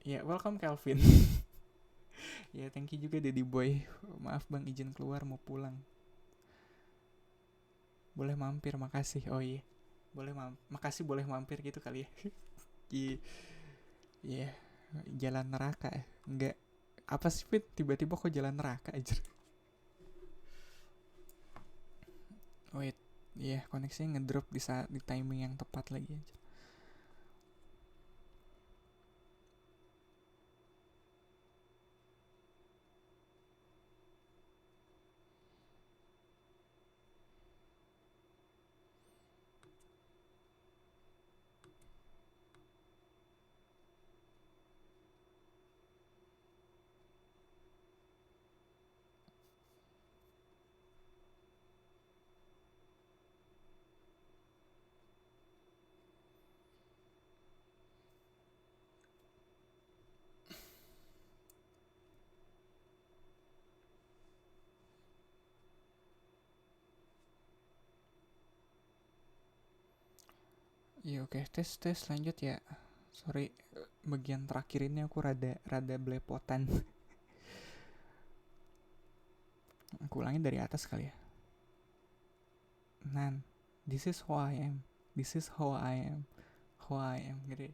Ya, welcome Calvin. Ya, thank you juga Daddy Boy. Maaf bang, izin keluar mau pulang. Boleh mampir, makasih. Oh iya, makasih boleh mampir gitu kali ya. Iya, jalan neraka ya. Enggak, apa sih Fit? Tiba-tiba kok jalan neraka aja. Wait, iya koneksinya ngedrop di saat di timing yang tepat lagi aja. Iya oke, tes lanjut ya. Sorry, bagian terakhir ini aku rada belepotan. Aku ulangin dari atas kali ya. Nan, this is who I am. This is how I am. How I am gitu.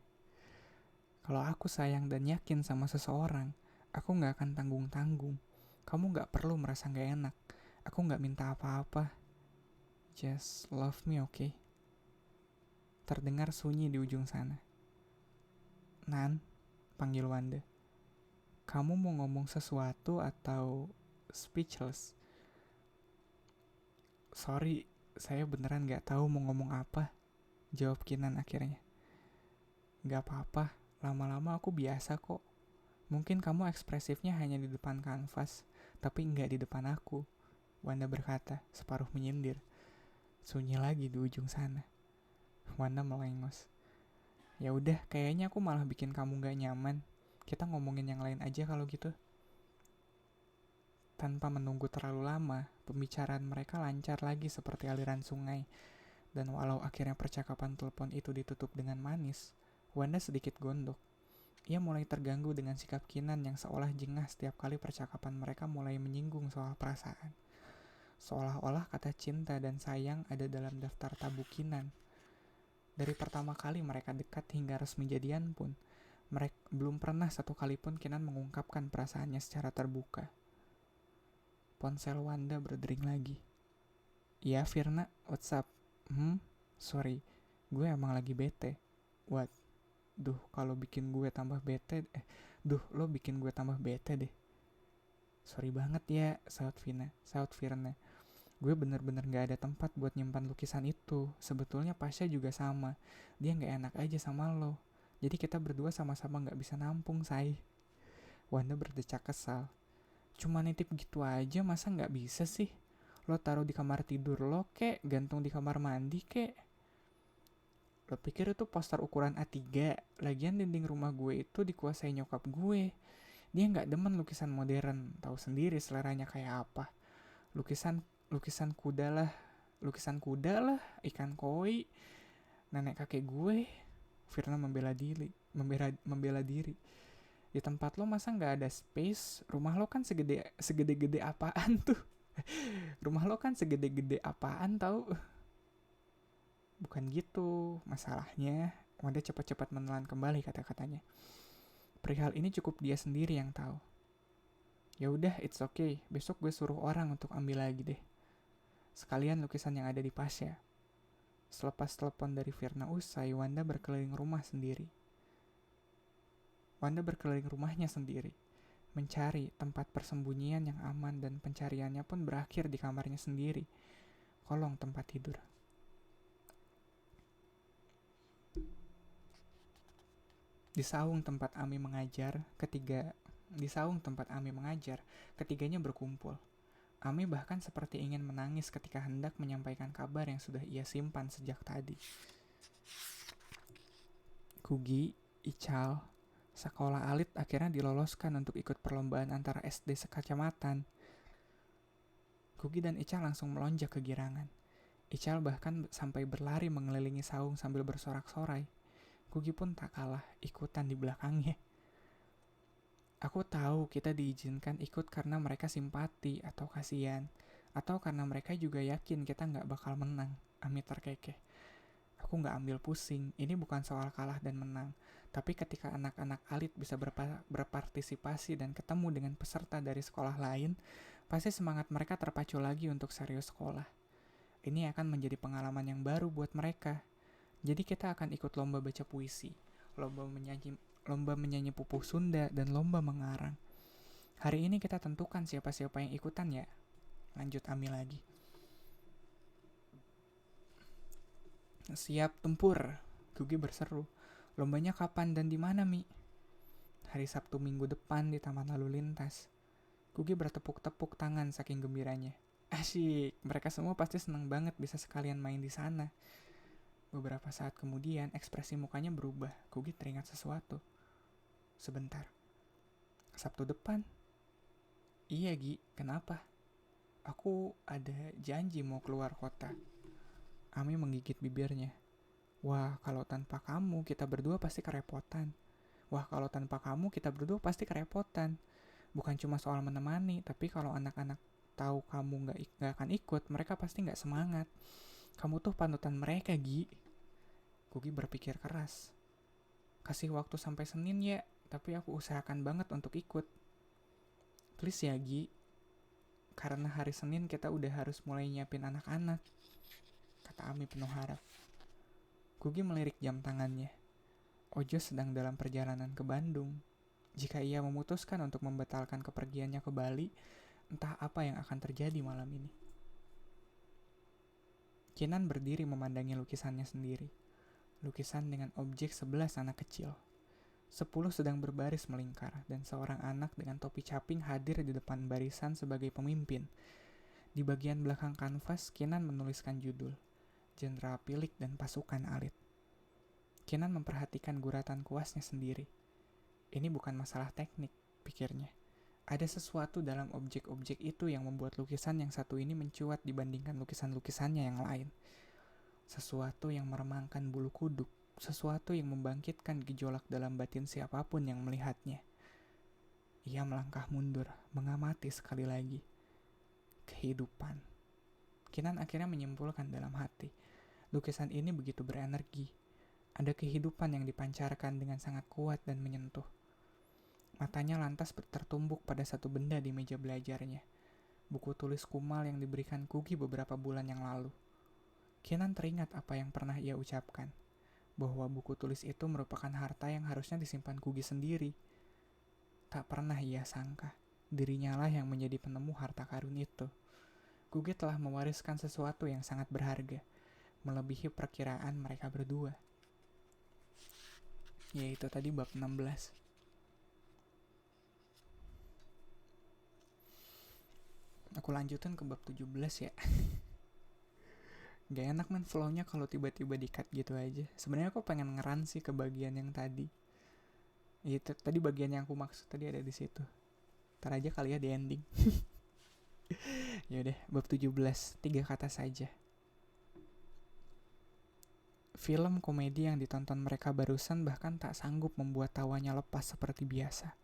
Kalau aku sayang dan yakin sama seseorang, aku gak akan tanggung-tanggung. Kamu gak perlu merasa gak enak. Aku gak minta apa-apa. Just love me, okay? Terdengar sunyi di ujung sana. Nan, panggil Wanda. Kamu mau ngomong sesuatu atau speechless? Sorry, saya beneran gak tahu mau ngomong apa, jawab Kinan akhirnya. Gak apa-apa, lama-lama aku biasa kok. Mungkin kamu ekspresifnya hanya di depan kanvas, tapi nggak di depan aku, Wanda berkata, separuh menyindir. Sunyi lagi di ujung sana. Wanda melengos. Ya udah, kayaknya aku malah bikin kamu nggak nyaman. Kita ngomongin yang lain aja kalau gitu. Tanpa menunggu terlalu lama, pembicaraan mereka lancar lagi seperti aliran sungai. Dan walau akhirnya percakapan telepon itu ditutup dengan manis, Wanda sedikit gondok. Ia mulai terganggu dengan sikap Kinan yang seolah jengah setiap kali percakapan mereka mulai menyinggung soal perasaan. Seolah-olah kata cinta dan sayang ada dalam daftar tabu Kinan. Dari pertama kali mereka dekat hingga resmi jadian pun, mereka belum pernah satu kali pun Kinan mengungkapkan perasaannya secara terbuka. Ponsel Wanda berdering lagi. Ya Firna, what's up? Sorry, gue emang lagi bete. What? Duh, kalau bikin gue tambah bete, lo bikin gue tambah bete deh. Sorry banget ya, saut Firna. Gue bener-bener gak ada tempat buat nyimpan lukisan itu. Sebetulnya Pasha juga sama. Dia gak enak aja sama lo. Jadi kita berdua sama-sama gak bisa nampung, say. Wanda berdecak kesal. Cuma nitip gitu aja, masa gak bisa sih? Lo taruh di kamar tidur lo kek, gantung di kamar mandi kek. Lo pikir itu poster ukuran A3? Lagian dinding rumah gue itu dikuasai nyokap gue. Dia gak demen lukisan modern. Tahu sendiri seleranya kayak apa. Lukisan kuda lah, ikan koi, nenek kakek gue. Firna membela diri. Di tempat lo masa gak ada space? Rumah lo kan segede-gede apaan tuh? Rumah lo kan segede-gede apaan tau? Bukan gitu masalahnya. Wanda cepat-cepat menelan kembali kata-katanya. Perihal ini cukup dia sendiri yang tahu. Ya udah, it's okay. Besok gue suruh orang untuk ambil lagi deh. sekalian lukisan yang ada di Pasya. Selepas telepon dari Firna usai, Wanda berkeliling rumahnya sendiri, mencari tempat persembunyian yang aman dan pencariannya pun berakhir di kamarnya sendiri, kolong tempat tidur. Di saung tempat Ami mengajar, ketiganya berkumpul. Ami bahkan seperti ingin menangis ketika hendak menyampaikan kabar yang sudah ia simpan sejak tadi. Kugi, Ical, sekolah alit akhirnya diloloskan untuk ikut perlombaan antara SD sekecamatan. Kugi dan Ical langsung melonjak kegirangan. Ical bahkan sampai berlari mengelilingi saung sambil bersorak-sorai. Kugi pun tak kalah, ikutan di belakangnya. Aku tahu kita diizinkan ikut karena mereka simpati atau kasihan, atau karena mereka juga yakin kita nggak bakal menang. Ami terkekeh. Aku nggak ambil pusing, ini bukan soal kalah dan menang. Tapi ketika anak-anak alit bisa berpartisipasi dan ketemu dengan peserta dari sekolah lain, pasti semangat mereka terpacu lagi untuk serius sekolah. Ini akan menjadi pengalaman yang baru buat mereka. Jadi kita akan ikut lomba baca puisi, lomba menyanyi pupuh Sunda, dan lomba mengarang. Hari ini kita tentukan siapa-siapa yang ikutan ya. Lanjut Ami lagi. Siap tempur, Kugi berseru. Lombanya kapan dan di mana, Mi? Hari Sabtu minggu depan di Taman Lalu Lintas. Kugi bertepuk-tepuk tangan saking gembiranya. Asyik, mereka semua pasti senang banget bisa sekalian main di sana. Beberapa saat kemudian, ekspresi mukanya berubah. Kugi teringat sesuatu. Sebentar. Sabtu depan? Iya, Gi. Kenapa? Aku ada janji mau keluar kota. Ami menggigit bibirnya. Wah, kalau tanpa kamu kita berdua pasti kerepotan. Bukan cuma soal menemani, tapi kalau anak-anak tahu kamu nggak akan ikut, mereka pasti nggak semangat. Kamu tuh panutan mereka, Gi. Kugi berpikir keras. Kasih waktu sampai Senin ya, tapi aku usahakan banget untuk ikut. Please ya, Gi. Karena hari Senin kita udah harus mulai nyiapin anak-anak, kata Ami penuh harap. Kugi melirik jam tangannya. Ojo sedang dalam perjalanan ke Bandung. Jika ia memutuskan untuk membatalkan kepergiannya ke Bali, entah apa yang akan terjadi malam ini. Kinan berdiri memandangi lukisannya sendiri. Lukisan dengan objek 11 anak kecil. 10 sedang berbaris melingkar, dan seorang anak dengan topi caping hadir di depan barisan sebagai pemimpin. Di bagian belakang kanvas, Kinan menuliskan judul, Jenderal Pilik dan Pasukan Alit. Kinan memperhatikan guratan kuasnya sendiri. Ini bukan masalah teknik, pikirnya. Ada sesuatu dalam objek-objek itu yang membuat lukisan yang satu ini mencuat dibandingkan lukisan-lukisannya yang lain. Sesuatu yang meremangkan bulu kuduk, sesuatu yang membangkitkan gejolak dalam batin siapapun yang melihatnya. Ia melangkah mundur, mengamati sekali lagi. Kehidupan. Kinan akhirnya menyimpulkan dalam hati. Lukisan ini begitu berenergi. Ada kehidupan yang dipancarkan dengan sangat kuat dan menyentuh. Matanya lantas tertumbuk pada satu benda di meja belajarnya. Buku tulis kumal yang diberikan Kugi beberapa bulan yang lalu. Kinan teringat apa yang pernah ia ucapkan, bahwa buku tulis itu merupakan harta yang harusnya disimpan Kugi sendiri. Tak pernah ia sangka, dirinya lah yang menjadi penemu harta karun itu. Kugi telah mewariskan sesuatu yang sangat berharga, melebihi perkiraan mereka berdua. Yaitu tadi bab 16. Aku lanjutin ke bab 17 ya. Gak enak men flow-nya kalau tiba-tiba di-cut gitu aja. Sebenarnya aku pengen ngeran sih ke bagian yang tadi. Itu tadi bagian yang aku maksud tadi ada di situ. Ntar aja kali ya di ending. Yaudah, bab 17, 3 kata saja. Film komedi yang ditonton mereka barusan bahkan tak sanggup membuat tawanya lepas seperti biasa.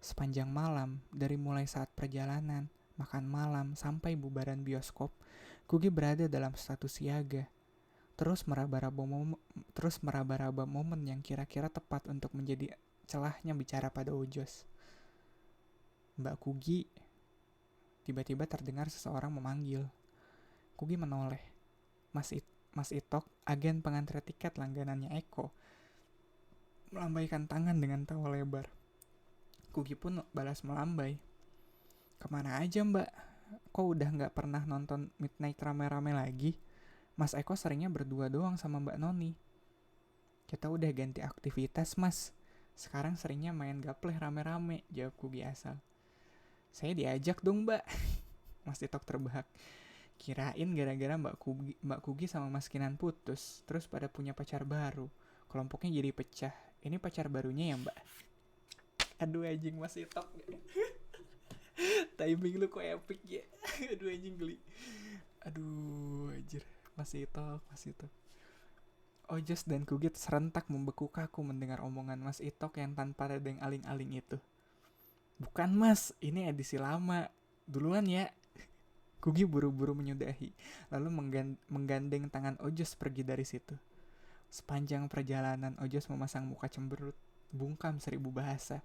Sepanjang malam, dari mulai saat perjalanan, makan malam, sampai bubaran bioskop, Kugi berada dalam status siaga. Terus meraba-raba momen yang kira-kira tepat untuk menjadi celahnya bicara pada Ojos. Mbak Kugi, tiba-tiba terdengar seseorang memanggil. Kugi menoleh. Mas Itok, agen pengantar tiket langganannya Eko, melambaikan tangan dengan tawa lebar. Kugi pun balas melambai. Kemana aja mbak? Kok udah gak pernah nonton Midnight rame-rame lagi? Mas Eko seringnya berdua doang sama mbak Noni. Kita udah ganti aktivitas mas. Sekarang seringnya main gapleh rame-rame, jawab Kugi asal. Saya diajak dong mbak. Mas Itok terbahak. Kirain gara-gara Mbak Kugi sama Mas Kinan putus, terus pada punya pacar baru. Kelompoknya jadi pecah. Ini pacar barunya ya mbak? Aduh anjing Mas Itok. Timing lu kok epic ya. Aduh anjing geli. Aduh anjir. Mas Itok. Ojas dan Kugi serentak membeku kaku mendengar omongan Mas Itok yang tanpa ada yang aling-aling itu. Bukan mas, ini edisi lama. Duluan ya. Kugi buru-buru menyudahi, lalu menggandeng tangan Ojas pergi dari situ. Sepanjang perjalanan, Ojas memasang muka cemberut, bungkam 1000 bahasa.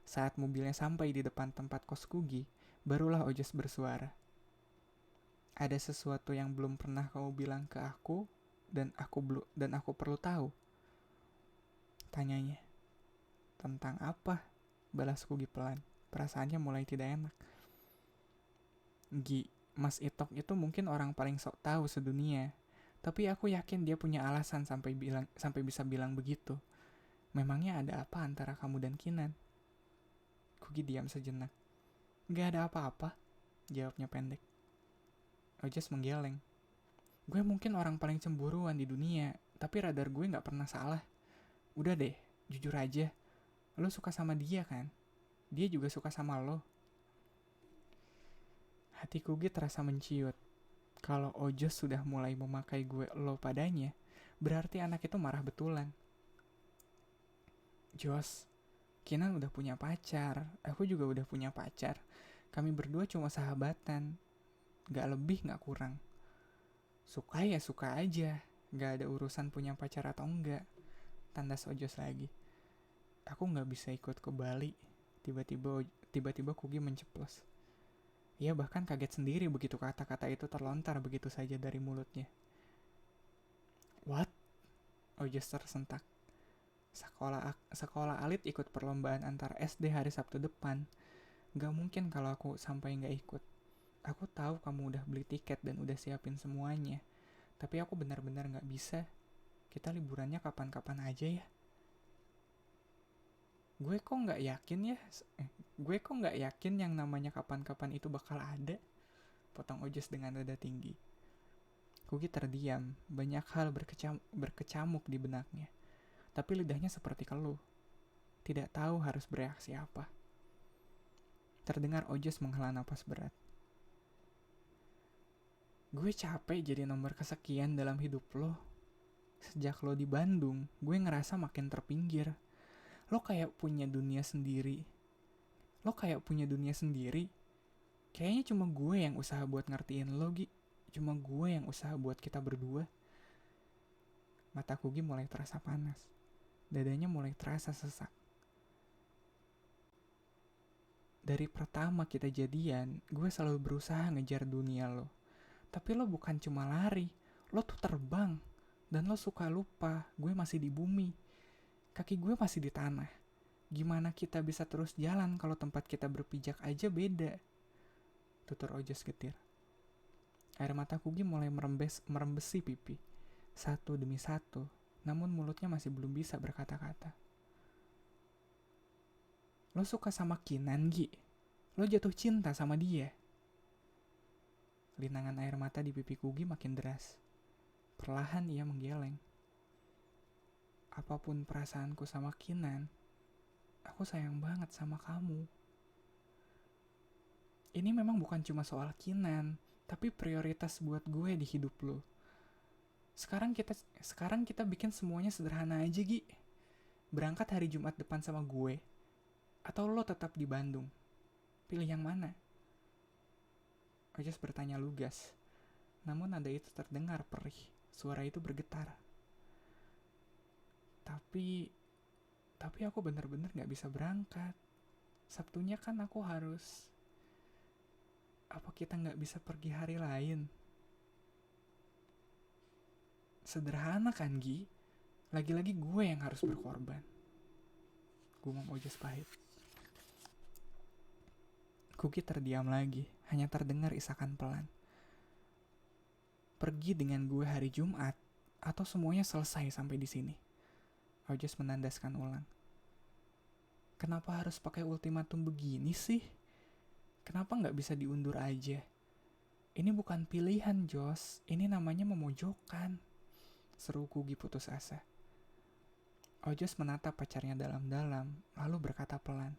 Saat mobilnya sampai di depan tempat kos Kugi, barulah Ojas bersuara. Ada sesuatu yang belum pernah kamu bilang ke aku, dan aku perlu tahu. Tanyanya. Tentang apa? Balas Kugi pelan. Perasaannya mulai tidak enak. Gi, Mas Itok itu mungkin orang paling sok tahu sedunia. Tapi aku yakin dia punya alasan sampai bisa bilang begitu. Memangnya ada apa antara kamu dan Kinan? Kugi diam sejenak. Gak ada apa-apa, jawabnya pendek. Ojas menggeleng. Gue mungkin orang paling cemburuan di dunia, tapi radar gue gak pernah salah. Udah deh, jujur aja. Lo suka sama dia kan? Dia juga suka sama lo. Hati Kugi terasa menciut. Kalau Ojas sudah mulai memakai gue lo padanya, berarti anak itu marah betulan. Jos, Kinan udah punya pacar, aku juga udah punya pacar. Kami berdua cuma sahabatan, gak lebih gak kurang. Suka ya suka aja, gak ada urusan punya pacar atau enggak. Tandas Ojas lagi. Aku gak bisa ikut ke Bali. Tiba-tiba Kugi menceplos. Ia bahkan kaget sendiri begitu kata-kata itu terlontar begitu saja dari mulutnya. What? Ojas tersentak. Sekolah Alit ikut perlombaan antar SD hari Sabtu depan. Gak mungkin kalau aku sampai gak ikut. Aku tahu kamu udah beli tiket dan udah siapin semuanya. Tapi aku benar-benar gak bisa. Kita liburannya kapan-kapan aja ya. Gue kok gak yakin yang namanya kapan-kapan itu bakal ada. Potong Ojas dengan nada tinggi. Kugi terdiam, banyak hal berkecamuk di benaknya. Tapi lidahnya seperti keluh. Tidak tahu harus bereaksi apa. Terdengar Ojas menghela napas berat. Gue capek jadi nomor kesekian dalam hidup lo. Sejak lo di Bandung, gue ngerasa makin terpinggir. Lo kayak punya dunia sendiri. Kayaknya cuma gue yang usaha buat ngertiin lo, Gi. Cuma gue yang usaha buat kita berdua. Mata Kugi mulai terasa panas. Dadanya mulai terasa sesak. Dari pertama kita jadian, gue selalu berusaha ngejar dunia lo. Tapi lo bukan cuma lari, lo tuh terbang. Dan lo suka lupa, gue masih di bumi. Kaki gue masih di tanah. Gimana kita bisa terus jalan kalau tempat kita berpijak aja beda? Tutur Ojas getir. Air mata Kugi mulai merembesi pipi. Satu demi satu. Namun mulutnya masih belum bisa berkata-kata. Lo suka sama Kinan, Gi? Lo jatuh cinta sama dia? Linangan air mata di pipi Kugi makin deras. Perlahan ia menggeleng. Apapun perasaanku sama Kinan, aku sayang banget sama kamu. Ini memang bukan cuma soal Kinan, tapi prioritas buat gue di hidup lo. Sekarang kita bikin semuanya sederhana aja, Gi. Berangkat hari Jumat depan sama gue, atau lo tetap di Bandung? Pilih yang mana? Ojas bertanya lugas. Namun nada itu terdengar perih. Suara itu bergetar. Tapi aku benar-benar gak bisa berangkat. Sabtunya kan aku harus... Apa kita gak bisa pergi hari lain? Sederhana kan, Gi? Lagi-lagi gue yang harus berkorban. Gumam Ojas pahit. Kuki terdiam lagi, hanya terdengar isakan pelan. Pergi dengan gue hari Jumat, atau semuanya selesai sampai di sini. Ojas menandaskan ulang. Kenapa harus pakai ultimatum begini sih? Kenapa nggak bisa diundur aja? Ini bukan pilihan, Jos. Ini namanya memojokkan. Seru Kugi putus asa. Ojas menatap pacarnya dalam-dalam, lalu berkata pelan.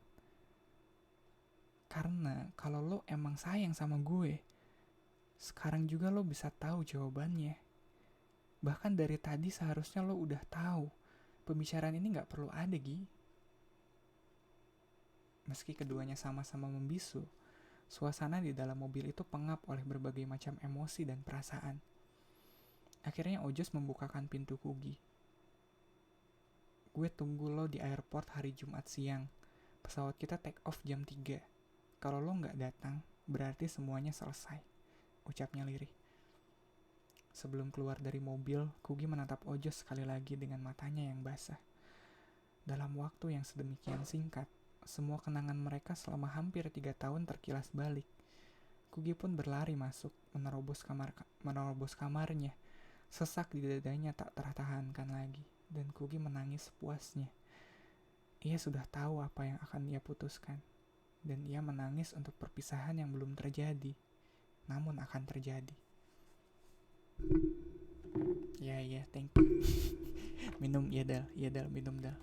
Karena kalau lo emang sayang sama gue, sekarang juga lo bisa tahu jawabannya. Bahkan dari tadi seharusnya lo udah tahu. Pembicaraan ini gak perlu ada, Gi. Meski keduanya sama-sama membisu, suasana di dalam mobil itu pengap oleh berbagai macam emosi dan perasaan. Akhirnya Ojas membukakan pintu Kugi. Gue tunggu lo di airport hari Jumat siang. Pesawat kita take off jam 3. Kalau lo gak datang, berarti semuanya selesai, ucapnya lirih. Sebelum keluar dari mobil, Kugi menatap Ojas sekali lagi dengan matanya yang basah. Dalam waktu yang sedemikian singkat, semua kenangan mereka selama hampir 3 tahun terkilas balik. Kugi pun berlari masuk, menerobos kamarnya. Sesak di dadanya tak tertahankan lagi, dan Kugi menangis sepuasnya. Ia sudah tahu apa yang akan ia putuskan, dan ia menangis untuk perpisahan yang belum terjadi, namun akan terjadi. Ya, thank you. Minum, ya Dal, minum Dal.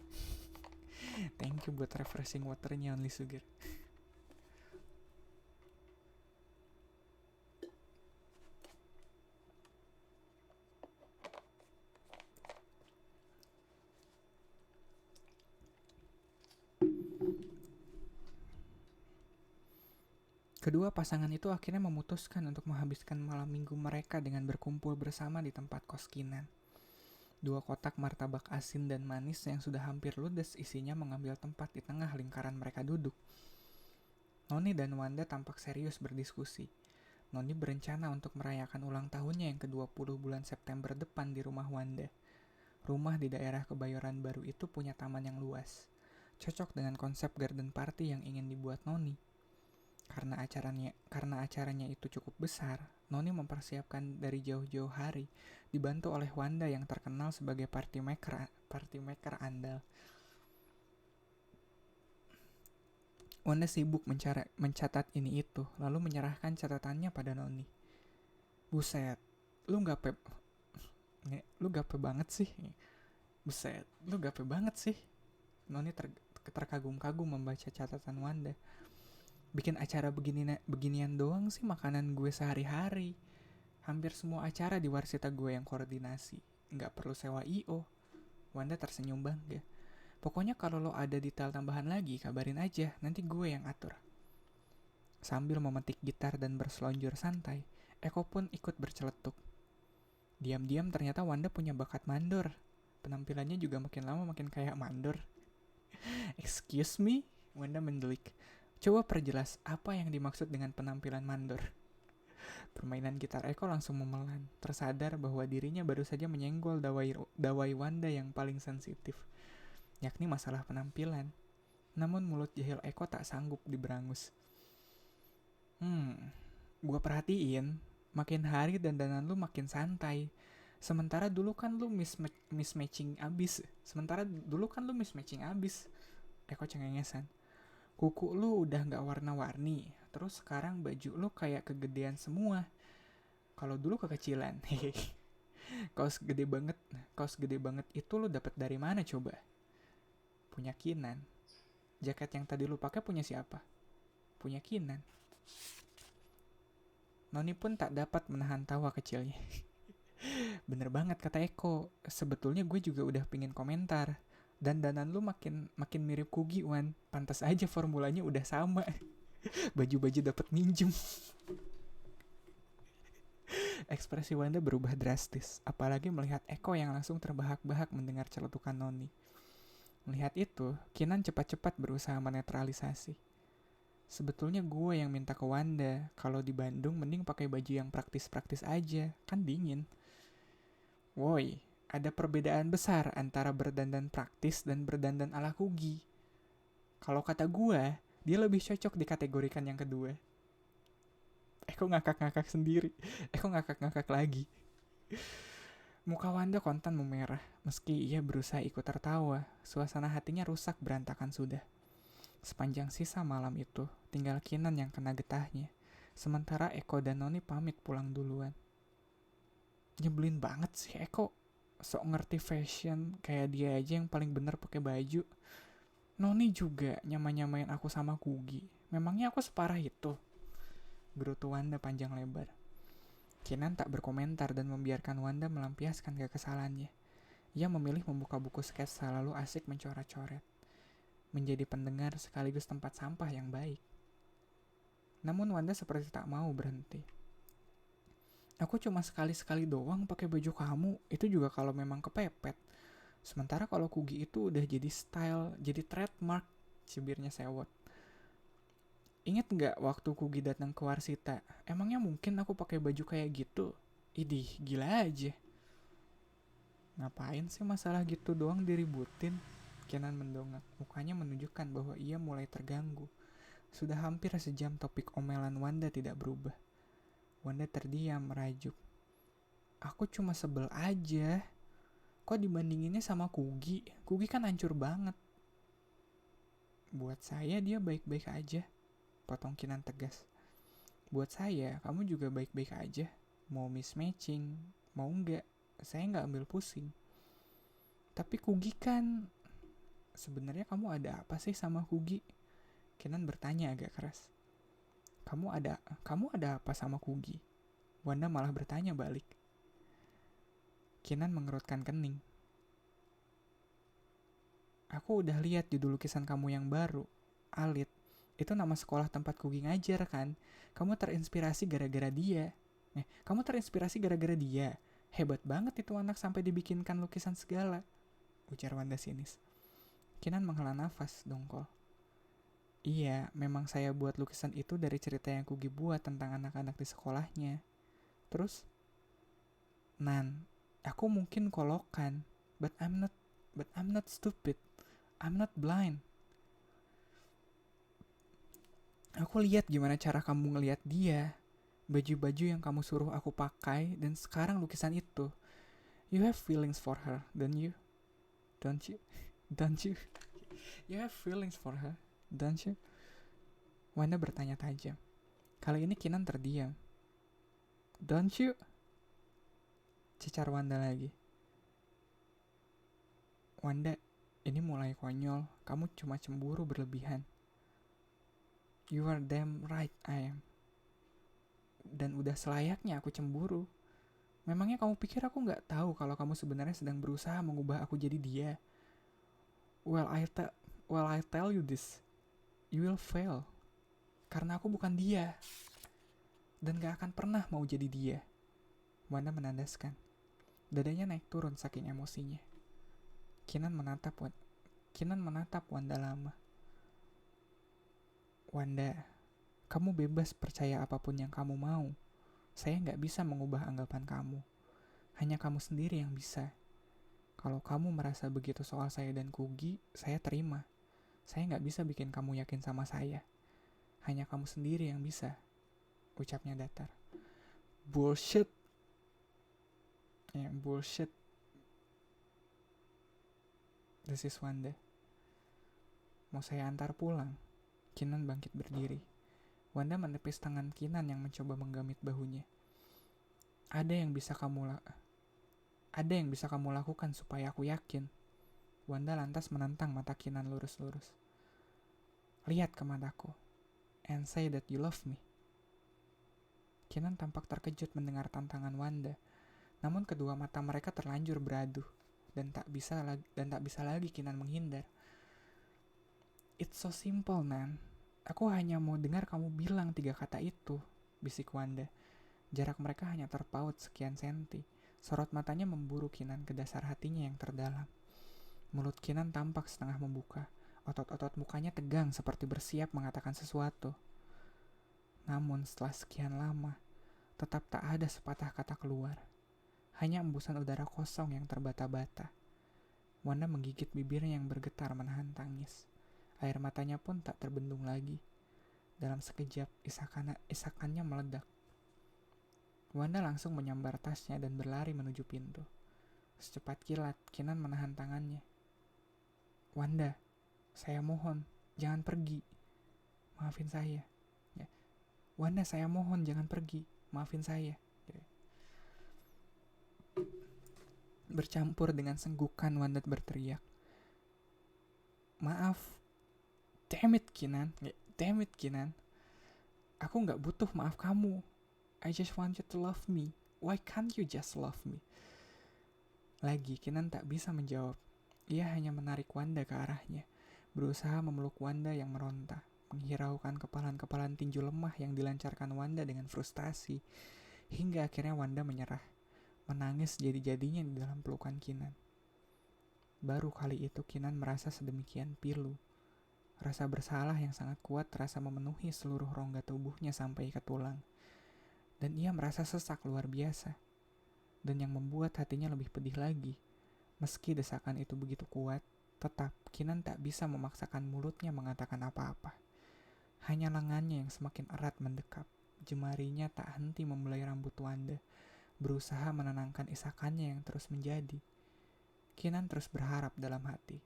Thank you buat refreshing waternya Only Sugar. Kedua pasangan itu akhirnya memutuskan untuk menghabiskan malam minggu mereka dengan berkumpul bersama di tempat kos Kinan. 2 kotak martabak asin dan manis yang sudah hampir ludes isinya mengambil tempat di tengah lingkaran mereka duduk. Noni dan Wanda tampak serius berdiskusi. Noni berencana untuk merayakan ulang tahunnya yang ke-20 bulan September depan di rumah Wanda. Rumah di daerah Kebayoran Baru itu punya taman yang luas. Cocok dengan konsep garden party yang ingin dibuat Noni. Karena acaranya itu cukup besar, Noni mempersiapkan dari jauh-jauh hari, dibantu oleh Wanda yang terkenal sebagai party maker andal. Wanda sibuk mencatat ini itu, lalu menyerahkan catatannya pada Noni. Buset, lu gape banget sih. Buset, lu gape banget sih. Noni terkagum-kagum membaca catatan Wanda. Bikin acara beginian doang sih makanan gue sehari-hari. Hampir semua acara di warsita gue yang koordinasi. Nggak perlu sewa I.O. Wanda tersenyum bangga. Pokoknya kalau lo ada detail tambahan lagi, kabarin aja. Nanti gue yang atur. Sambil memetik gitar dan berselonjor santai, Eko pun ikut berceletuk. Diam-diam ternyata Wanda punya bakat mandor. Penampilannya juga makin lama makin kayak mandor. Excuse me? Wanda mendelik. Coba perjelas apa yang dimaksud dengan penampilan mandor. Permainan gitar Eko langsung memelan, tersadar bahwa dirinya baru saja menyenggol dawai Wanda yang paling sensitif, yakni masalah penampilan. Namun mulut jahil Eko tak sanggup diberangus. Gua perhatiin, makin hari dandanan lu makin santai. Sementara dulu kan lu mismatching abis. Eko cengengesan. Kuku lu udah gak warna-warni, terus sekarang baju lu kayak kegedean semua. Kalau dulu kekecilan. Kaos gede banget itu lu dapat dari mana coba? Punya Kinan. Jaket yang tadi lu pakai punya siapa? Punya Kinan. Noni pun tak dapat menahan tawa kecilnya. Bener banget kata Eko. Sebetulnya gue juga udah pingin komentar. Dandanan lu makin mirip Kugi, Wan. Pantas aja formulanya udah sama. Baju-baju dapat minjem. Ekspresi Wanda berubah drastis, apalagi melihat Eko yang langsung terbahak-bahak mendengar celetukan Noni. Melihat itu, Kinan cepat-cepat berusaha menetralisasi. Sebetulnya gue yang minta ke Wanda, kalau di Bandung mending pakai baju yang praktis-praktis aja, kan dingin. Woi, ada perbedaan besar antara berdandan praktis dan berdandan ala Kugi. Kalau kata gua, dia lebih cocok dikategorikan yang kedua. Kok ngakak-ngakak sendiri? Kok ngakak-ngakak lagi? Muka Wanda kontan memerah. Meski ia berusaha ikut tertawa, suasana hatinya rusak berantakan sudah. Sepanjang sisa malam itu, tinggal Kinan yang kena getahnya. Sementara Eko dan Noni pamit pulang duluan. Nyebelin banget sih Eko. Sok ngerti fashion, kayak dia aja yang paling bener pakai baju. Noni juga nyamain aku sama Kugi. Memangnya aku separah itu? Gerutu Wanda panjang lebar. Kinan tak berkomentar dan membiarkan Wanda melampiaskan kekesalannya. Ia memilih membuka buku sketsa lalu asik mencoret-coret. Menjadi pendengar sekaligus tempat sampah yang baik. Namun Wanda seperti tak mau berhenti. Aku cuma sekali-sekali doang pakai baju kamu, itu juga kalau memang kepepet. Sementara kalau Kugi itu udah jadi style, jadi trademark, cibirnya sewot. Ingat nggak waktu Kugi datang ke Warsita? Emangnya mungkin aku pakai baju kayak gitu? Idih, gila aja. Ngapain sih masalah gitu doang diributin? Kenan mendongak, mukanya menunjukkan bahwa ia mulai terganggu. Sudah hampir sejam topik omelan Wanda tidak berubah. Wanda terdiam, merajuk. Aku cuma sebel aja. Kok dibandinginnya sama Kugi? Kugi kan hancur banget. Buat saya dia baik-baik aja, potong Kinan tegas. Buat saya, kamu juga baik-baik aja. Mau mismatching, mau enggak, saya nggak ambil pusing. Tapi Kugi kan... Sebenarnya kamu ada apa sih sama Kugi? Kinan bertanya agak keras. Kamu ada apa sama Kugi? Wanda malah bertanya balik. Kinan mengerutkan kening. Aku udah lihat judul lukisan kamu yang baru, Alit. Itu nama sekolah tempat Kugi ngajar kan? Kamu terinspirasi gara-gara dia. Kamu terinspirasi gara-gara dia. Hebat banget itu anak sampai dibikinkan lukisan segala. Ujar Wanda sinis. Kinan menghela nafas, dongkol. Iya, memang saya buat lukisan itu dari cerita yang Kugi buat tentang anak-anak di sekolahnya. Terus? Nan, aku mungkin kolokan, but I'm not stupid. I'm not blind. Aku lihat gimana cara kamu ngelihat dia. Baju-baju yang kamu suruh aku pakai dan sekarang lukisan itu. You have feelings for her, don't you? Don't you? Don't you? You have feelings for her, don't you? Wanda bertanya tajam. Kali ini Kinan terdiam. Don't you? Cicar Wanda lagi. Wanda, ini mulai konyol. Kamu cuma cemburu berlebihan. You are damn right I am. Dan udah selayaknya aku cemburu. Memangnya kamu pikir aku gak tahu kalau kamu sebenarnya sedang berusaha mengubah aku jadi dia? Well, I tell you this. You will fail. Karena aku bukan dia. Dan gak akan pernah mau jadi dia. Wanda menandaskan. Dadanya naik turun saking emosinya. Kinan menatap Wanda lama. Wanda, kamu bebas percaya apapun yang kamu mau. Saya gak bisa mengubah anggapan kamu. Hanya kamu sendiri yang bisa. Kalau kamu merasa begitu soal saya dan Kugi, saya terima. Saya gak bisa bikin kamu yakin sama saya. Hanya kamu sendiri yang bisa. Ucapnya datar. Bullshit. Bullshit. This is Wanda. Mau saya antar pulang? Kinan bangkit berdiri. Wanda menepis tangan Kinan yang mencoba menggamit bahunya. Ada yang bisa kamu lakukan supaya aku yakin. Wanda lantas menantang mata Kinan lurus-lurus. Lihat ke mataku. And say that you love me. Kinan tampak terkejut mendengar tantangan Wanda. Namun kedua mata mereka terlanjur beradu. Dan tak bisa lagi Kinan menghindar. It's so simple, Nan. Aku hanya mau dengar kamu bilang 3 kata itu, bisik Wanda. Jarak mereka hanya terpaut sekian senti. Sorot matanya memburu Kinan ke dasar hatinya yang terdalam. Mulut Kinan tampak setengah membuka. Otot-otot mukanya tegang seperti bersiap mengatakan sesuatu. Namun setelah sekian lama, tetap tak ada sepatah kata keluar. hanya embusan udara kosong yang terbata-bata. Wanda menggigit bibirnya yang bergetar menahan tangis. Air matanya pun tak terbendung lagi. Dalam sekejap, isakannya meledak. Wanda langsung menyambar tasnya dan berlari menuju pintu. Secepat kilat, Kinan menahan tangannya. Wanda, saya mohon, jangan pergi. Maafin saya. Ya. Wanda, saya mohon, jangan pergi. Maafin saya. Ya. Bercampur dengan senggukan, Wanda berteriak. Maaf. Damn it, Kinan. Ya, damn it, Kinan. Aku gak butuh maaf kamu. I just want you to love me. Why can't you just love me? Lagi, Kinan tak bisa menjawab. Ia hanya menarik Wanda ke arahnya, berusaha memeluk Wanda yang meronta, menghiraukan kepalan-kepalan tinju lemah yang dilancarkan Wanda dengan frustasi, hingga akhirnya Wanda menyerah, menangis jadi-jadinya di dalam pelukan Kinan. Baru kali itu Kinan merasa sedemikian pilu. Rasa bersalah yang sangat kuat terasa memenuhi seluruh rongga tubuhnya sampai ke tulang. Dan ia merasa sesak luar biasa. Dan yang membuat hatinya lebih pedih lagi, meski desakan itu begitu kuat, tetap Kinan tak bisa memaksakan mulutnya mengatakan apa-apa. Hanya lengannya yang semakin erat mendekap, jemarinya tak henti membelai rambut Wanda, berusaha menenangkan isakannya yang terus menjadi. Kinan terus berharap dalam hati.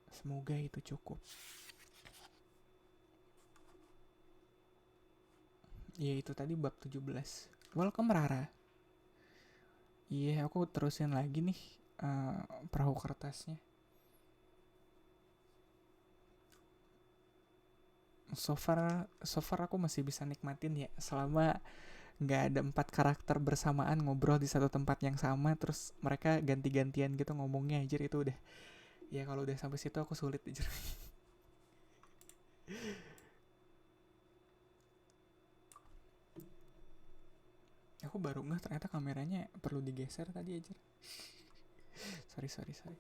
Semoga itu cukup. Ya itu tadi bab 17. Welcome Rara. Iya aku terusin lagi nih perahu kertasnya. So far aku masih bisa nikmatin ya selama nggak ada 4 karakter bersamaan ngobrol di satu tempat yang sama terus mereka ganti-gantian gitu ngomongnya aja itu udah ya kalau udah sampai situ aku sulit aja. Aku baru ngeh ternyata kameranya perlu digeser tadi aja. sorry.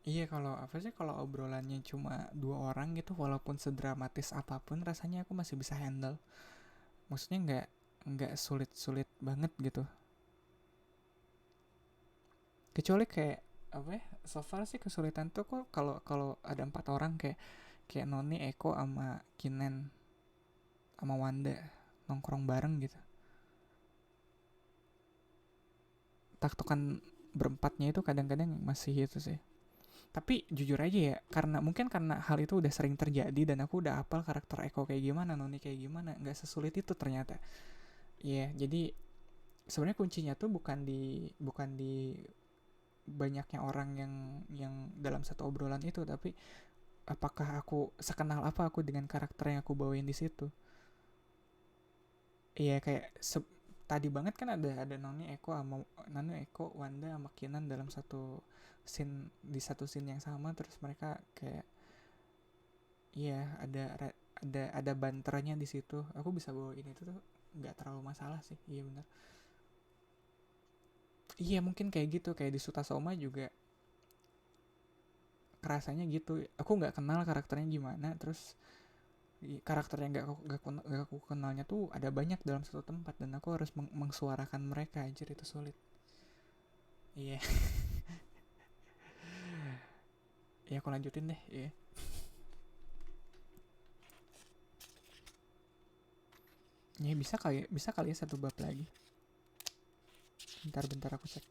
Iya kalau apa sih kalau obrolannya cuma 2 orang gitu walaupun sedramatis apapun rasanya aku masih bisa handle. Maksudnya nggak sulit banget gitu. Kecuali kayak apa ya? So far sih kesulitan tuh kok kalau ada 4 orang kayak Noni, Eko sama Kinan sama Wanda nongkrong bareng gitu. Taktukan berempatnya itu kadang-kadang masih itu sih. Tapi jujur aja ya, karena hal itu udah sering terjadi dan aku udah hafal karakter Eko kayak gimana, Noni kayak gimana, nggak sesulit itu ternyata. Iya, jadi sebenarnya kuncinya tuh bukan di banyaknya orang yang dalam satu obrolan itu, tapi apakah aku sekenal apa aku dengan karakter yang aku bawain di situ. Iya kayak tadi banget kan ada Noni Eko, Wanda sama Kinan dalam satu scene yang sama terus mereka kayak iya ada banternya di situ. Aku bisa bawain itu tuh nggak terlalu masalah sih. Iya benar. Iya mungkin kayak gitu kayak di Sutasoma juga kerasanya gitu. Aku nggak kenal karakternya gimana terus karakter yang gak aku kenalnya tuh ada banyak dalam satu tempat dan aku harus mengsuarakan mereka aja itu sulit. Iya. Ya aku lanjutin deh ya. Ya bisa kali ya satu bab lagi. Bentar aku cek.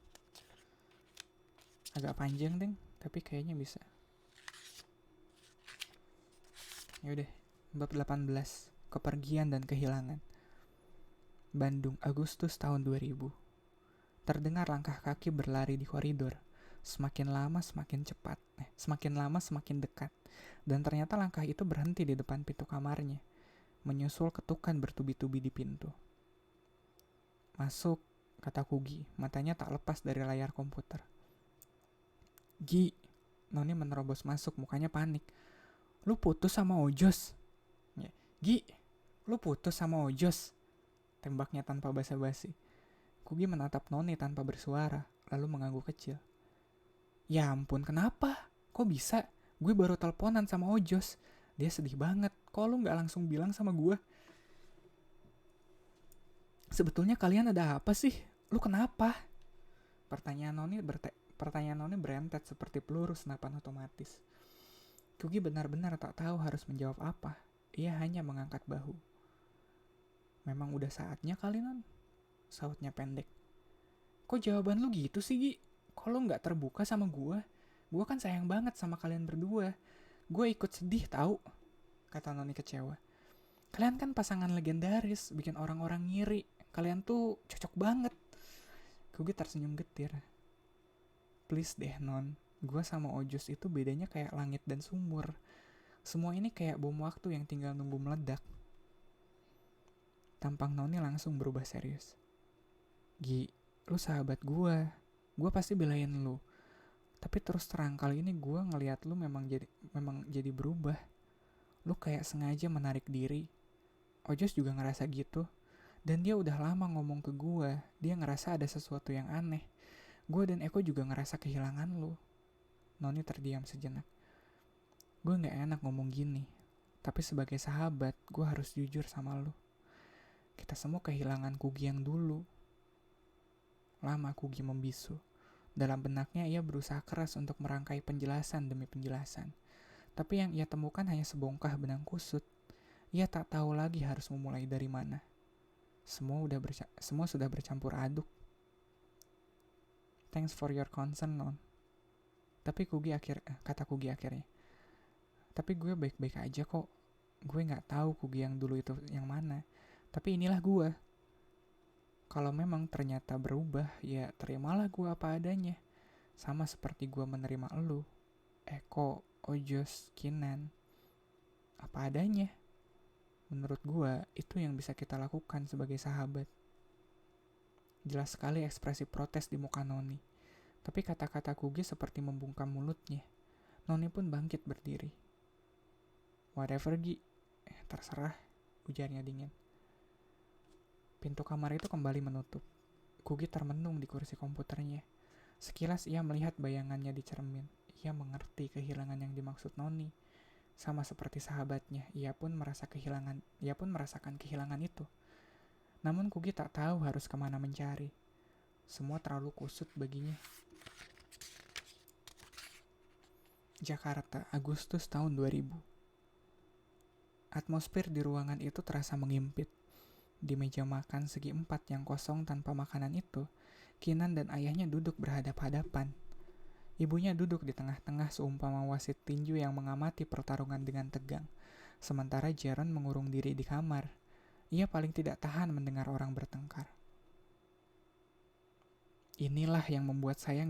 Agak panjang deng, tapi kayaknya bisa. Ya udah. Bab 18, Kepergian dan Kehilangan. Bandung, Agustus tahun 2000. Terdengar langkah kaki berlari di koridor. Semakin lama semakin cepat. Semakin lama semakin dekat. Dan ternyata langkah itu berhenti di depan pintu kamarnya. Menyusul ketukan bertubi-tubi di pintu. Masuk, kata Kugi. Matanya tak lepas dari layar komputer. Gi, Noni menerobos masuk, mukanya panik. Lu putus sama Ojos? Gi, lu putus sama Ojos? Tembaknya tanpa basa-basi. Kugi menatap Noni tanpa bersuara, lalu mengangguk kecil. Ya ampun, kenapa? Kok bisa? Gue baru teleponan sama Ojos. Dia sedih banget. Kok lu gak langsung bilang sama gue? Sebetulnya kalian ada apa sih? Lu kenapa? Pertanyaan Noni berentet seperti peluru senapan otomatis. Kugi benar-benar tak tahu harus menjawab apa. Ia hanya mengangkat bahu. Memang udah saatnya kali, Non, sautnya pendek. Kok jawaban lu gitu sih, Gi? Kok lu gak terbuka sama gua? Gua kan sayang banget sama kalian berdua. Gua ikut sedih tahu, kata Noni kecewa. Kalian kan pasangan legendaris, bikin orang-orang ngiri. Kalian tuh cocok banget. Kugi tersenyum getir. Please deh, Non. Gua sama Ojos itu bedanya kayak langit dan sumur. Semua ini kayak bom waktu yang tinggal nunggu meledak. Tampang Noni langsung berubah serius. Gi, lu sahabat gua. Gua pasti belain lu. Tapi terus terang kali ini gua ngelihat lu memang jadi berubah. Lu kayak sengaja menarik diri. Ojos juga ngerasa gitu. Dan dia udah lama ngomong ke gua. Dia ngerasa ada sesuatu yang aneh. Gua dan Eko juga ngerasa kehilangan lu. Noni terdiam sejenak. Gue gak enak ngomong gini. Tapi sebagai sahabat, gue harus jujur sama lu. Kita semua kehilangan Kugi yang dulu. Lama Kugi membisu. Dalam benaknya ia berusaha keras untuk merangkai penjelasan demi penjelasan. Tapi yang ia temukan hanya sebongkah benang kusut. Ia tak tahu lagi harus memulai dari mana. Semua sudah bercampur aduk. Thanks for your concern, Non. Tapi kata Kugi akhirnya. Tapi gue baik-baik aja kok. Gue gak tahu Kugi yang dulu itu yang mana. Tapi inilah gue. Kalau memang ternyata berubah, ya terimalah gue apa adanya. Sama seperti gue menerima elu, Eko, Ojos, Kinan. Apa adanya. Menurut gue, itu yang bisa kita lakukan sebagai sahabat. Jelas sekali ekspresi protes di muka Noni. Tapi kata-kata Kugi seperti membungkam mulutnya. Noni pun bangkit berdiri. Whatever, Gi. Terserah, ujarnya dingin. Pintu kamar itu kembali menutup. Kugi termenung di kursi komputernya. Sekilas ia melihat bayangannya di cermin. Ia mengerti kehilangan yang dimaksud Noni. Sama seperti sahabatnya, ia pun merasakan kehilangan itu. Namun Kugi tak tahu harus kemana mencari. Semua terlalu kusut baginya. Jakarta, Agustus tahun 2000. Atmosfer di ruangan itu terasa mengimpit. Di meja makan segi 4 yang kosong tanpa makanan itu, Kinan dan ayahnya duduk berhadap-hadapan. Ibunya duduk di tengah-tengah seumpama wasit tinju yang mengamati pertarungan dengan tegang. Sementara Jaron mengurung diri di kamar. Ia paling tidak tahan mendengar orang bertengkar. Inilah yang membuat saya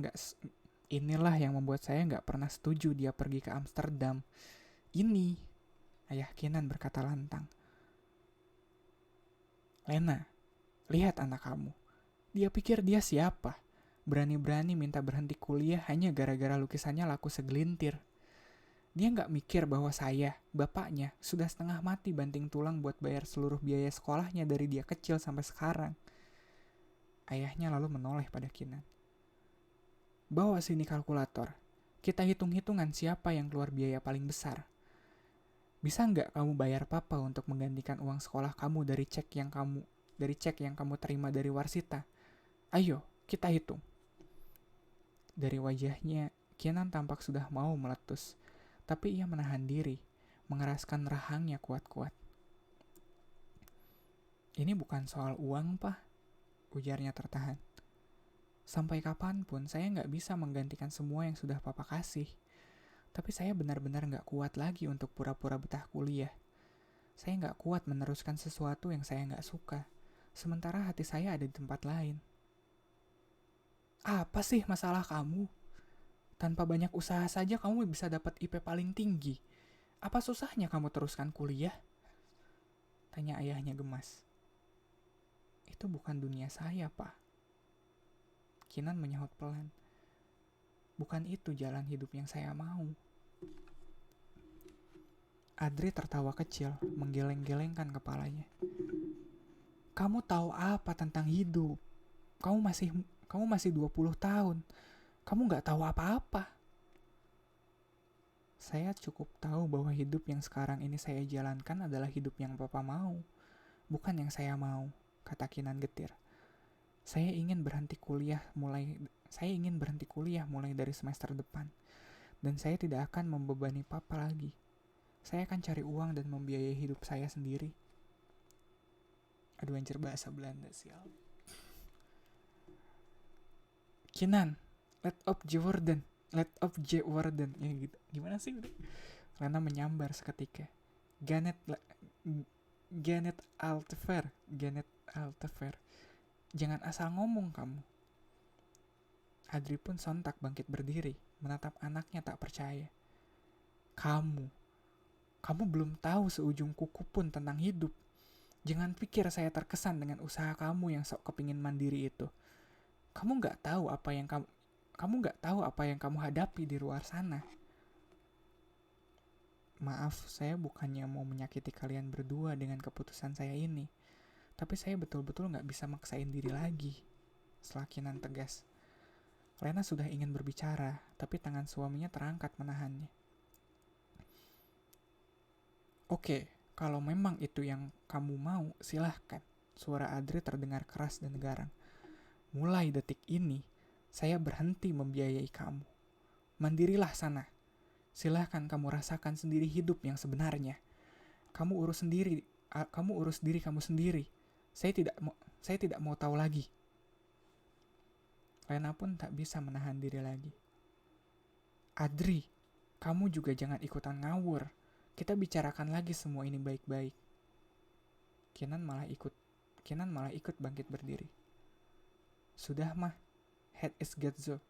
nggak pernah setuju dia pergi ke Amsterdam. Ini, ayah Kinan berkata lantang. Lena, lihat anak kamu. Dia pikir dia siapa? Berani-berani minta berhenti kuliah hanya gara-gara lukisannya laku segelintir. Dia nggak mikir bahwa saya, bapaknya, sudah setengah mati banting tulang buat bayar seluruh biaya sekolahnya dari dia kecil sampai sekarang. Ayahnya lalu menoleh pada Kinan. Bawa sini kalkulator. Kita hitung-hitungan siapa yang keluar biaya paling besar. Bisa nggak kamu bayar papa untuk menggantikan uang sekolah kamu dari cek yang kamu terima dari Warsita? Ayo, kita hitung. Dari wajahnya, Kinan tampak sudah mau meletus. Tapi ia menahan diri, mengeraskan rahangnya kuat-kuat. Ini bukan soal uang, Pak, ujarnya tertahan. Sampai kapanpun saya nggak bisa menggantikan semua yang sudah papa kasih. Tapi saya benar-benar nggak kuat lagi untuk pura-pura betah kuliah. Saya nggak kuat meneruskan sesuatu yang saya nggak suka. Sementara hati saya ada di tempat lain. Apa sih masalah kamu? Tanpa banyak usaha saja kamu bisa dapat IP paling tinggi. Apa susahnya kamu teruskan kuliah? Tanya ayahnya gemas. Itu bukan dunia saya, Pak. Kinan menyahut pelan. Bukan itu jalan hidup yang saya mau. Adri tertawa kecil, menggeleng-gelengkan kepalanya. Kamu tahu apa tentang hidup? Kamu masih 20 tahun. Kamu gak tahu apa-apa. Saya cukup tahu bahwa hidup yang sekarang ini saya jalankan adalah hidup yang papa mau. Bukan yang saya mau, kata Kinan getir. Saya ingin berhenti kuliah mulai dari semester depan. Dan saya tidak akan membebani papa lagi. Saya akan cari uang dan membiayai hidup saya sendiri. Aduh anjir, bahasa Belanda sial. Kinan, let up Jordan. Ya gitu. Gimana sih udah? Lena menyambar seketika. Ganet Altefer. Jangan asal ngomong kamu. Adri pun sontak bangkit berdiri, menatap anaknya tak percaya. Kamu belum tahu seujung kuku pun tentang hidup. Jangan pikir saya terkesan dengan usaha kamu yang sok kepingin mandiri itu. Kamu nggak tahu apa yang kamu hadapi di luar sana. Maaf, saya bukannya mau menyakiti kalian berdua dengan keputusan saya ini. Tapi saya betul-betul gak bisa maksain diri lagi. Selakinan tegas. Lena sudah ingin berbicara, tapi tangan suaminya terangkat menahannya. Oke, kalau memang itu yang kamu mau, silahkan. Suara Adri terdengar keras dan garang. Mulai detik ini, saya berhenti membiayai kamu. Mandirilah sana. Silahkan kamu rasakan sendiri hidup yang sebenarnya. Kamu urus diri kamu sendiri. Saya tidak mau tahu lagi. Lena pun tak bisa menahan diri lagi. Adri, kamu juga jangan ikutan ngawur. Kita bicarakan lagi semua ini baik-baik. Kinan malah ikut bangkit berdiri. Sudah mah, head is getzo.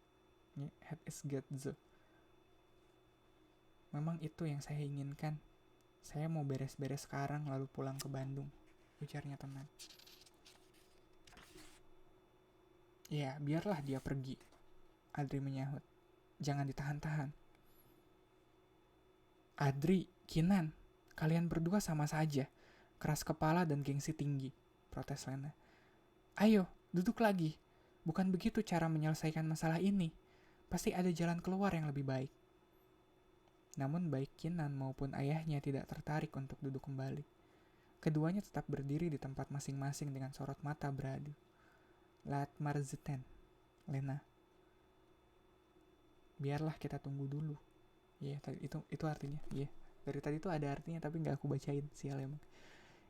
Memang itu yang saya inginkan. Saya mau beres-beres sekarang lalu pulang ke Bandung, ujarnya tenang. Ya, biarlah dia pergi, Adri menyahut. Jangan ditahan-tahan. Adri, Kinan, kalian berdua sama saja. Keras kepala dan gengsi tinggi, protes Lena. Ayo, duduk lagi. Bukan begitu cara menyelesaikan masalah ini. Pasti ada jalan keluar yang lebih baik. Namun baik Kinan maupun ayahnya tidak tertarik untuk duduk kembali. Keduanya tetap berdiri di tempat masing-masing dengan sorot mata beradu. Laat marzeten, Lena. Biarlah kita tunggu dulu. Ya, itu artinya. Ya, dari tadi itu ada artinya tapi nggak aku bacain, sial emang.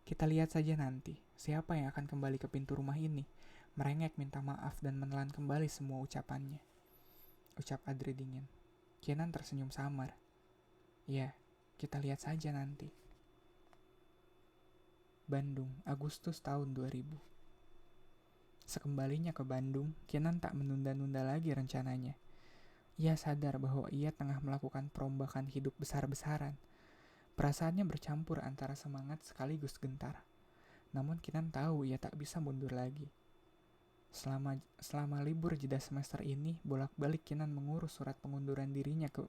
Kita lihat saja nanti siapa yang akan kembali ke pintu rumah ini, merengek minta maaf dan menelan kembali semua ucapannya. Ucap Adri dingin. Kinan tersenyum samar. Ya, kita lihat saja nanti. Bandung, Agustus tahun 2000. Sekembalinya ke Bandung, Kinan tak menunda-nunda lagi rencananya. Ia sadar bahwa ia tengah melakukan perombakan hidup besar-besaran. Perasaannya bercampur antara semangat sekaligus gentar. Namun Kinan tahu ia tak bisa mundur lagi. Selama libur jeda semester ini, bolak-balik Kinan mengurus surat pengunduran dirinya ke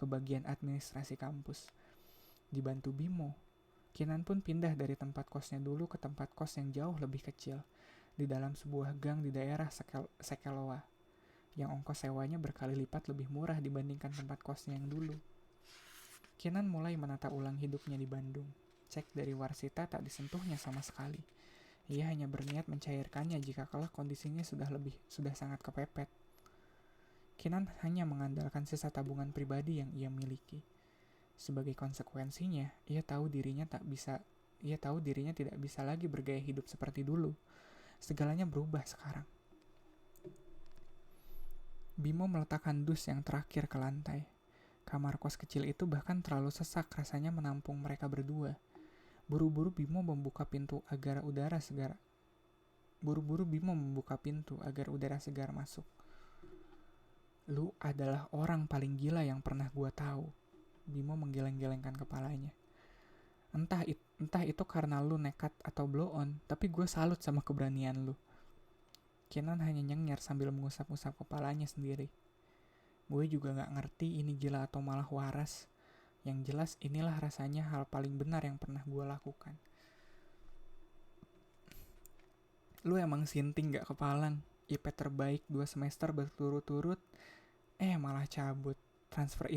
bagian administrasi kampus. Dibantu Bimo, Kinan pun pindah dari tempat kosnya dulu ke tempat kos yang jauh lebih kecil, di dalam sebuah gang di daerah Sekeloa, yang ongkos sewanya berkali lipat lebih murah dibandingkan tempat kosnya yang dulu. Kinan mulai menata ulang hidupnya di Bandung. Cek dari Warsita tak disentuhnya sama sekali. Ia hanya berniat mencairkannya jika kelak kondisinya sudah sangat kepepet. Kinan hanya mengandalkan sisa tabungan pribadi yang ia miliki. Sebagai konsekuensinya, ia tahu dirinya tidak bisa lagi bergaya hidup seperti dulu. Segalanya berubah sekarang. Bimo meletakkan dus yang terakhir ke lantai. Kamar kos kecil itu bahkan terlalu sesak rasanya menampung mereka berdua. Buru-buru Bimo membuka pintu agar udara segar masuk. Lu adalah orang paling gila yang pernah gua tahu. Bimo menggeleng-gelengkan kepalanya. Entah itu karena lu nekat atau blow on, tapi gue salut sama keberanian lu. Kinan hanya nyengir sambil mengusap-usap kepalanya sendiri. Gue juga gak ngerti ini gila atau malah waras. Yang jelas inilah rasanya hal paling benar yang pernah gue lakukan. Lu emang sinting gak kepalang. IP terbaik 2 semester berturut-turut. Malah cabut. Transfer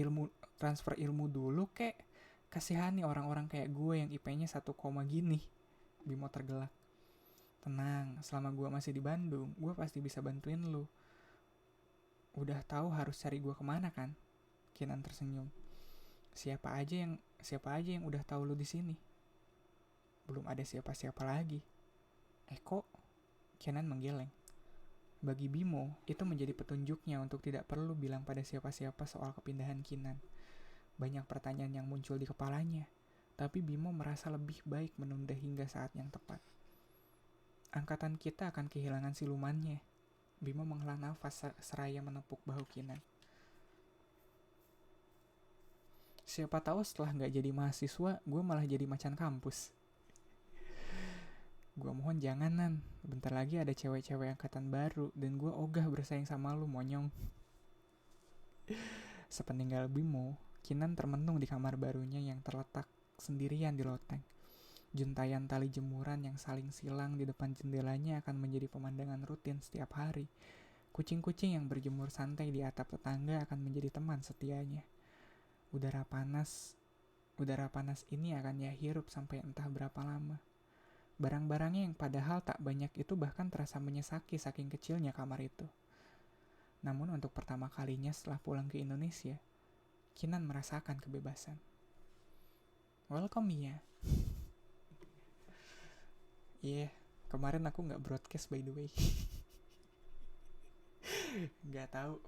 ilmu dulu kek. Kasihani orang-orang kayak gue yang IP-nya 1, gini. Bimo tergelak. Tenang, selama gue masih di Bandung, gue pasti bisa bantuin lu. Udah tahu harus cari gue kemana kan? Kinan tersenyum. Siapa aja yang udah tahu lu di sini? Belum ada siapa-siapa lagi. Kok? Kinan menggeleng. Bagi Bimo, itu menjadi petunjuknya untuk tidak perlu bilang pada siapa-siapa soal kepindahan Kinan. Banyak pertanyaan yang muncul di kepalanya, tapi Bimo merasa lebih baik menunda hingga saat yang tepat. Angkatan kita akan kehilangan silumannya. Bimo menghela nafas seraya menepuk bahu Kinan. Siapa tahu setelah gak jadi mahasiswa, gue malah jadi macan kampus. Gue mohon janganan, bentar lagi ada cewek-cewek angkatan baru, dan gue ogah bersaing sama lu, monyong. Sepeninggal Bimo, Kinan termenung di kamar barunya yang terletak sendirian di loteng. Juntayan tali jemuran yang saling silang di depan jendelanya akan menjadi pemandangan rutin setiap hari. Kucing-kucing yang berjemur santai di atap tetangga akan menjadi teman setianya. Udara panas ini akan ia hirup sampai entah berapa lama. Barang-barangnya yang padahal tak banyak itu bahkan terasa menyesaki saking kecilnya kamar itu. Namun untuk pertama kalinya setelah pulang ke Indonesia, Kinan merasakan kebebasan. Welcome Mia. Kemarin aku nggak broadcast by the way. Nggak tahu.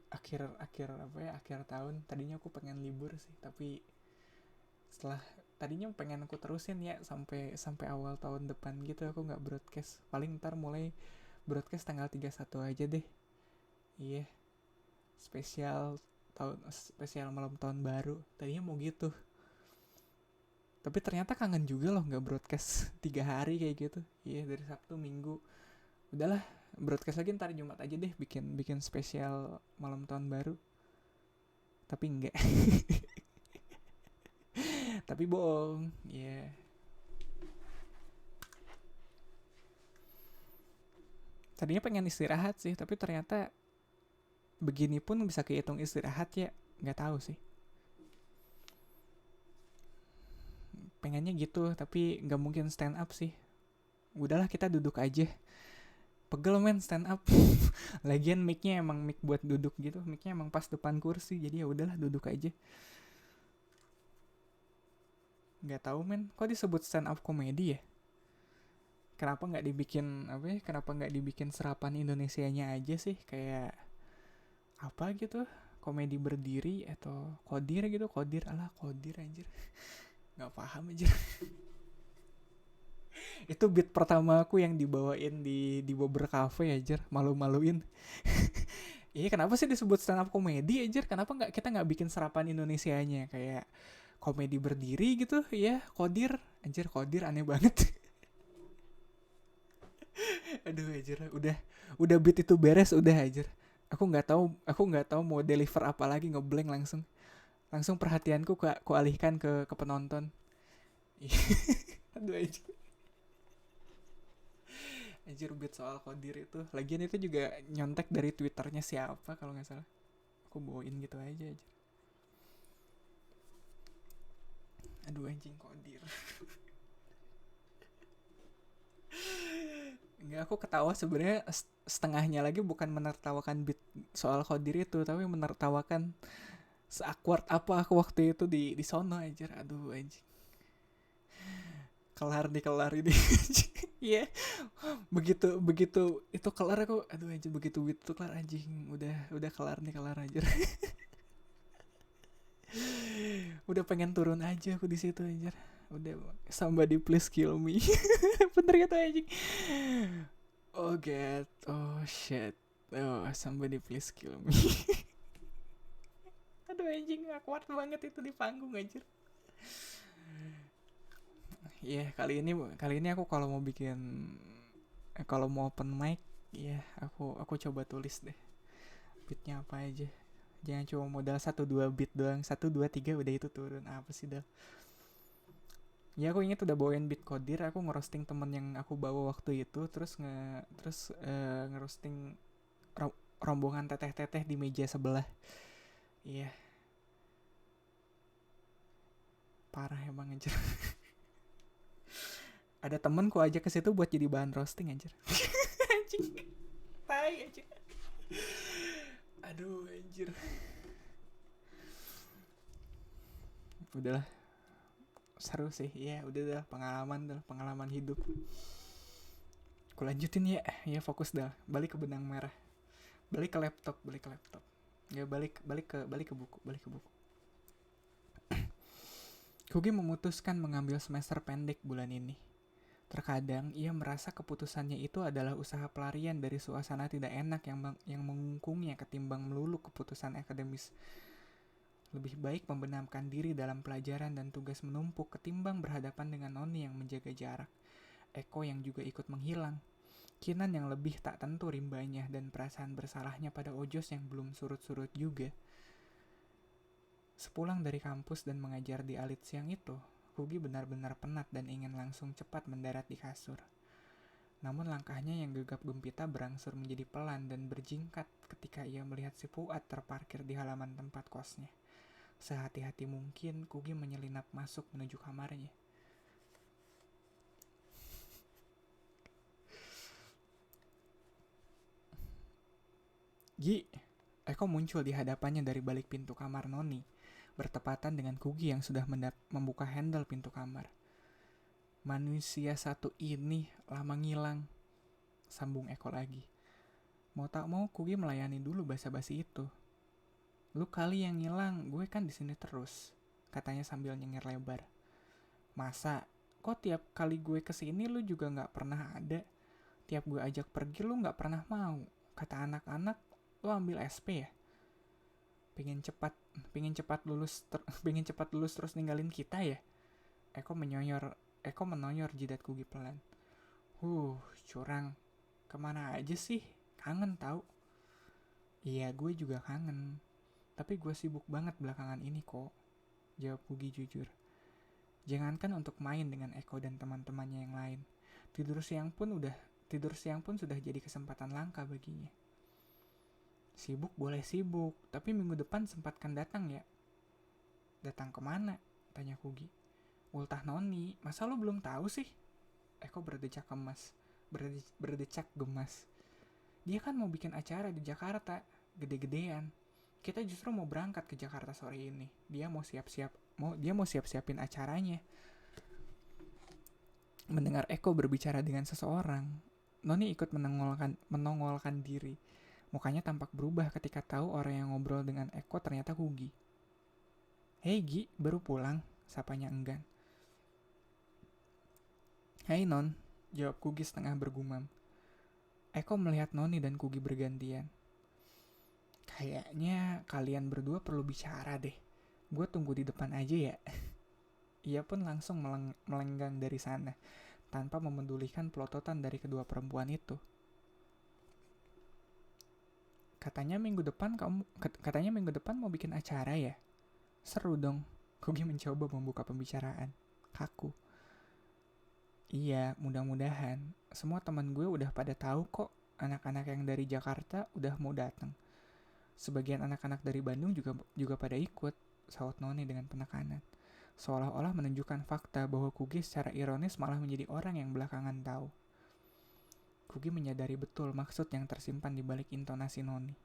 Akhir tahun. Tadinya aku pengen libur sih, tapi tadinya pengen aku terusin ya sampai awal tahun depan gitu aku nggak broadcast. Paling ntar mulai broadcast tanggal 31 aja deh. Spesial malam tahun baru. Tadinya mau gitu. Tapi ternyata kangen juga loh nggak broadcast 3 hari kayak gitu. Dari Sabtu Minggu. Udahlah, broadcast lagi ntar Jumat aja deh, bikin spesial malam tahun baru. Tapi enggak. Tapi bohong. Tadinya pengen istirahat sih, tapi ternyata begini pun bisa kehitung istirahat ya. Nggak tahu sih. Pengennya gitu, tapi nggak mungkin stand up sih. Udahlah kita duduk aja. Pegel men stand up. Lagian mic-nya emang mic buat duduk gitu. Mic-nya emang pas depan kursi, jadi ya udahlah duduk aja. Nggak tahu men, kok disebut stand up komedi ya? Kenapa nggak dibikin serapan Indonesianya aja sih? Kayak apa gitu? Komedi berdiri atau kodir gitu? Kodir anjir. Nggak paham aja. Itu beat pertama aku yang dibawain di Bobber Cafe aja, malu-maluin. Kenapa sih disebut stand up komedi aja? Kenapa kita nggak bikin serapan Indonesianya kayak komedi berdiri gitu? Kodir aneh banget. Aduh aja, udah beat itu beres udah aja. Aku nggak tahu mau deliver apa lagi, ngeblank langsung perhatianku ku alihkan ke penonton. Aduh anjir beat soal kodir itu. Lagian itu juga nyontek dari Twitternya siapa kalau nggak salah. Aku bawain gitu aja. Aduh anjing kodir. Enggak, aku ketawa sebenarnya setengahnya lagi bukan menertawakan beat soal kodir itu, tapi menertawakan se-awkward apa aku waktu itu di sono aja. Aduh anjing. Kelar ini. begitu itu kelar aku, aduh anjing, begitu beat itu kelar anjing, udah kelar aja. Udah pengen turun aja aku di situ aja. Udah, somebody please kill me. Bener kata anjing. Oh god, oh shit, oh somebody please kill me. Aduh anjing, awkward banget itu di panggung anjir. Kali ini aku kalau mau open mic, aku coba tulis deh beatnya apa aja. Jangan cuma modal 1-2 beat doang. 1-2-3 udah itu turun. Apa sih dah. Aku inget udah bawain beat kodir. Aku ngerosting temen yang aku bawa waktu itu. Terus ngerosting rombongan teteh-teteh di meja sebelah. Parah emang anjir. Ada temenku aja ke situ buat jadi bahan roasting anjir. Anjing. Tai anjir. Aduh anjir. Udahlah, seru sih. Ya udah dah, pengalaman hidup. Aku lanjutin ya. Ya fokus dah. Balik ke benang merah. Balik ke laptop. Ya balik ke buku. Kugi memutuskan mengambil semester pendek bulan ini. Terkadang ia merasa keputusannya itu adalah usaha pelarian dari suasana tidak enak yang mengungkungnya ketimbang melulu keputusan akademis. Lebih baik membenamkan diri dalam pelajaran dan tugas menumpuk ketimbang berhadapan dengan Noni yang menjaga jarak. Eko yang juga ikut menghilang. Kinan yang lebih tak tentu rimbanya dan perasaan bersalahnya pada Ojos yang belum surut-surut juga. Sepulang dari kampus dan mengajar di alit siang itu, Kugi benar-benar penat dan ingin langsung cepat mendarat di kasur. Namun langkahnya yang gegap gempita berangsur menjadi pelan dan berjingkat ketika ia melihat si Fuad terparkir di halaman tempat kosnya. Sehati-hati mungkin, Kugi menyelinap masuk menuju kamarnya. Gi, Eko muncul di hadapannya dari balik pintu kamar Noni, bertepatan dengan Kugi yang sudah membuka handle pintu kamar. Manusia satu ini lama ngilang, sambung Eko lagi. Mau tak mau Kugi melayani dulu basa-basi itu. Lu kali yang ngilang, gue kan di sini terus, katanya sambil nyengir lebar. Masa? Kok tiap kali gue kesini lu juga nggak pernah ada? Tiap gue ajak pergi lu nggak pernah mau. Kata anak-anak, lu ambil SP ya? Pengen cepat lulus terus ninggalin kita ya? Eko menonyor jidat Kugi pelan. Curang. Kemana aja sih? Kangen tau. Iya, gue juga kangen. Tapi gue sibuk banget belakangan ini kok, jawab Kugi jujur. Jangankan untuk main dengan Eko dan teman-temannya yang lain. Tidur siang pun sudah jadi kesempatan langka baginya. Sibuk boleh sibuk, tapi minggu depan sempatkan datang ya. Datang kemana? Tanya Kugi. Ultah Noni, masa lo belum tahu sih? Eko berdecak gemas. Dia kan mau bikin acara di Jakarta, gede-gedean. Kita justru mau berangkat ke Jakarta sore ini. Dia mau siap-siapin acaranya. Mendengar Eko berbicara dengan seseorang, Noni ikut menongolkan diri. Mukanya tampak berubah ketika tahu orang yang ngobrol dengan Eko ternyata Kugi. Hei Gi, baru pulang, sapanya enggan. Hai Non, jawab Kugi setengah bergumam. Eko melihat Noni dan Kugi bergantian. Kayaknya kalian berdua perlu bicara deh. Gue tunggu di depan aja ya. Ia pun langsung melenggang dari sana, tanpa memedulikan pelototan dari kedua perempuan itu. Katanya minggu depan mau bikin acara ya? Seru dong. Kugi mencoba membuka pembicaraan. Kaku. Iya, mudah-mudahan. Semua teman gue udah pada tahu kok. Anak-anak yang dari Jakarta udah mau datang. Sebagian anak-anak dari Bandung juga pada ikut, saut Noni dengan penekanan. Seolah-olah menunjukkan fakta bahwa Kugi secara ironis malah menjadi orang yang belakangan tahu. Kugi menyadari betul maksud yang tersimpan di balik intonasi Noni.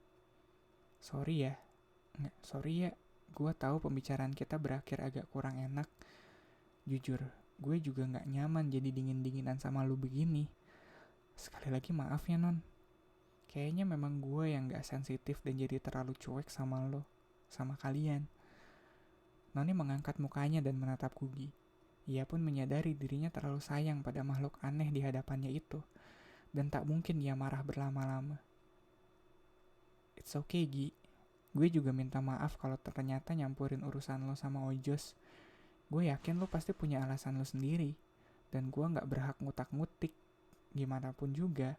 Sorry ya, gue tahu pembicaraan kita berakhir agak kurang enak. Jujur, gue juga gak nyaman jadi dingin-dinginan sama lu begini. Sekali lagi maaf ya Non. Kayaknya memang gue yang gak sensitif dan jadi terlalu cuek sama lo, sama kalian. Noni mengangkat mukanya dan menatap Kugi. Ia pun menyadari dirinya terlalu sayang pada makhluk aneh di hadapannya itu, dan tak mungkin ia marah berlama-lama. It's okay Gi, gue juga minta maaf kalau ternyata nyampurin urusan lo sama Ojos. Gue yakin lo pasti punya alasan lo sendiri, dan gue gak berhak ngutak-ngutik. Gimana pun juga,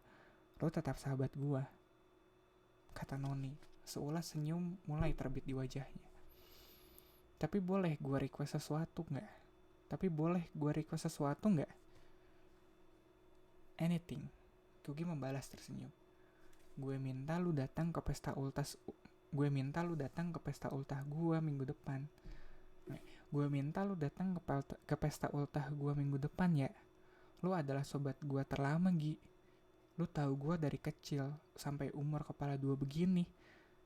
lo tetap sahabat gue, kata Noni. Seulas senyum mulai terbit di wajahnya. Tapi boleh gue request sesuatu nggak? Anything. Kugi membalas tersenyum. Gue minta lu datang ke pesta ultah gue minggu depan. ya. Lu adalah sobat gua terlama, Gi. Lu tahu gua dari kecil sampai umur kepala dua begini.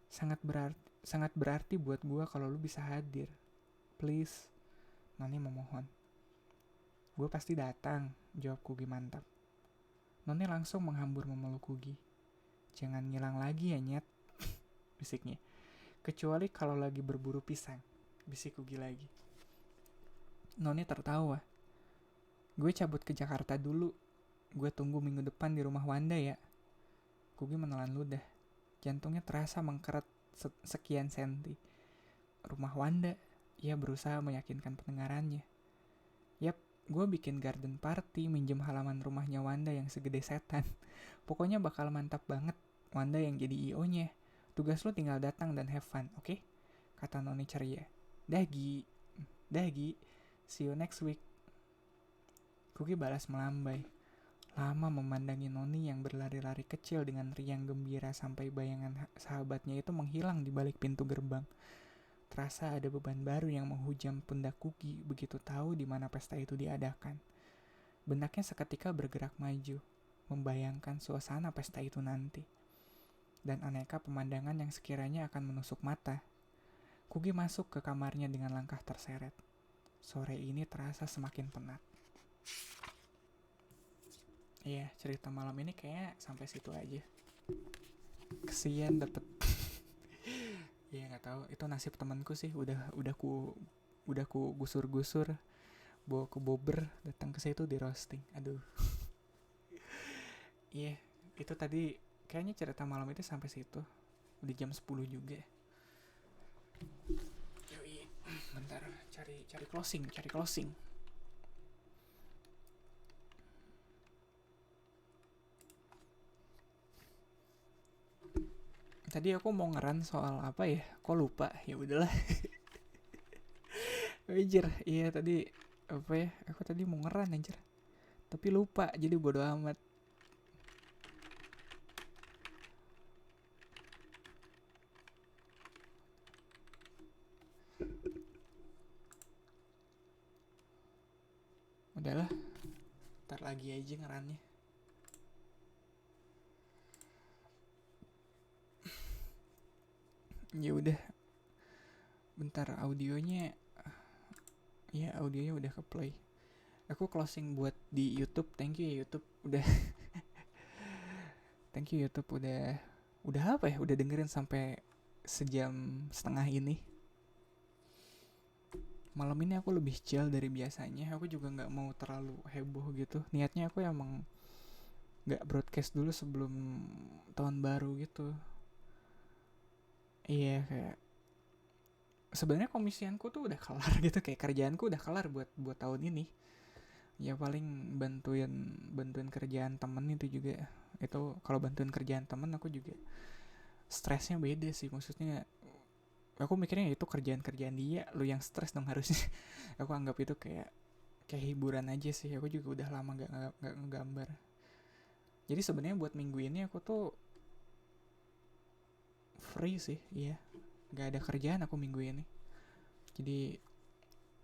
Sangat berarti buat gua kalau lu bisa hadir. Please, Noni memohon. Gua pasti datang, jawab Kugi mantap. Noni langsung menghambur memeluk Kugi. Jangan ngilang lagi ya, Nyet, bisiknya. Kecuali kalau lagi berburu pisang, bisik Kugi lagi. Noni tertawa. Gue cabut ke Jakarta dulu. Gue tunggu minggu depan di rumah Wanda ya. Kugi menelan ludah. Jantungnya terasa mengkeret sekian senti. Rumah Wanda. Ia berusaha meyakinkan pendengarannya. Yap, gue bikin garden party minjem halaman rumahnya Wanda yang segede setan. Pokoknya bakal mantap banget. Wanda yang jadi IO-nya. Tugas lo tinggal datang dan have fun, oke? Kata Noni ceria. Dah Gi. See you next week. Kugi balas melambai. Lama memandangi Noni yang berlari-lari kecil dengan riang gembira sampai bayangan sahabatnya itu menghilang di balik pintu gerbang. Terasa ada beban baru yang menghujam pundak Kugi begitu tahu di mana pesta itu diadakan. Benaknya seketika bergerak maju, membayangkan suasana pesta itu nanti. Dan aneka pemandangan yang sekiranya akan menusuk mata. Kugi masuk ke kamarnya dengan langkah terseret. Sore ini terasa semakin penat. Iya, cerita malam ini kayaknya sampai situ aja. Kesian dapet. Iya nggak tahu, itu nasib temanku sih. Udah ku gusur-gusur, bawa ke Bobber, datang ke situ di roasting. Aduh. Iya, itu tadi kayaknya cerita malam itu sampai situ. Udah jam 10 juga. Yoi, bentar cari closing. Tadi aku mau ngeran soal apa ya? Kok lupa? Ya udahlah. Anjir, iya tadi apa ya? Aku tadi mau ngeran anjir. Tapi lupa, jadi bodo amat. Udahlah. Ntar lagi aja ngerannya. Ya udah. Bentar audionya udah ke play. Aku closing buat di YouTube. Thank you ya YouTube udah. Thank you YouTube udah apa ya? Udah dengerin sampai sejam setengah ini. Malam ini aku lebih chill dari biasanya. Aku juga nggak mau terlalu heboh gitu. Niatnya aku emang nggak broadcast dulu sebelum tahun baru gitu. Iya kayak sebenarnya komisianku tuh udah kelar gitu, kayak kerjaanku udah kelar buat tahun ini. Ya paling bantuin kerjaan temen itu juga. Itu kalau bantuin kerjaan temen aku juga stresnya beda sih, maksudnya aku mikirnya itu kerjaan dia, lu yang stres dong harusnya. Aku anggap itu kayak hiburan aja sih. Aku juga udah lama nggak ngegambar. Jadi sebenarnya buat minggu ini aku tuh free sih, iya. Gak ada kerjaan aku minggu ini. Jadi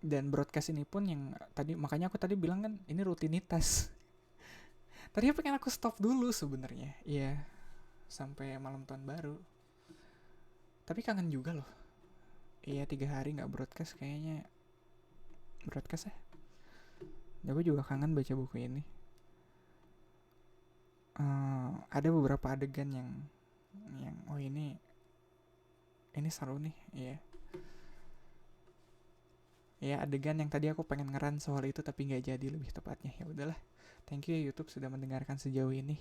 dan broadcast ini pun yang tadi, makanya aku tadi bilang kan ini rutinitas. Tadi pengen aku stop dulu sebenarnya, iya, sampai malam tahun baru. Tapi kangen juga loh. Iya 3 hari nggak broadcast kayaknya. Broadcast ya. Aku juga kangen baca buku ini. Ada beberapa adegan yang oh ini seru nih, iya. Ya adegan yang tadi aku pengen ngeran soal itu tapi nggak jadi lebih tepatnya. Ya udahlah. Thank you ya YouTube sudah mendengarkan sejauh ini.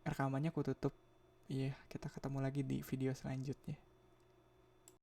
Rekamannya aku tutup. Iya, kita ketemu lagi di video selanjutnya.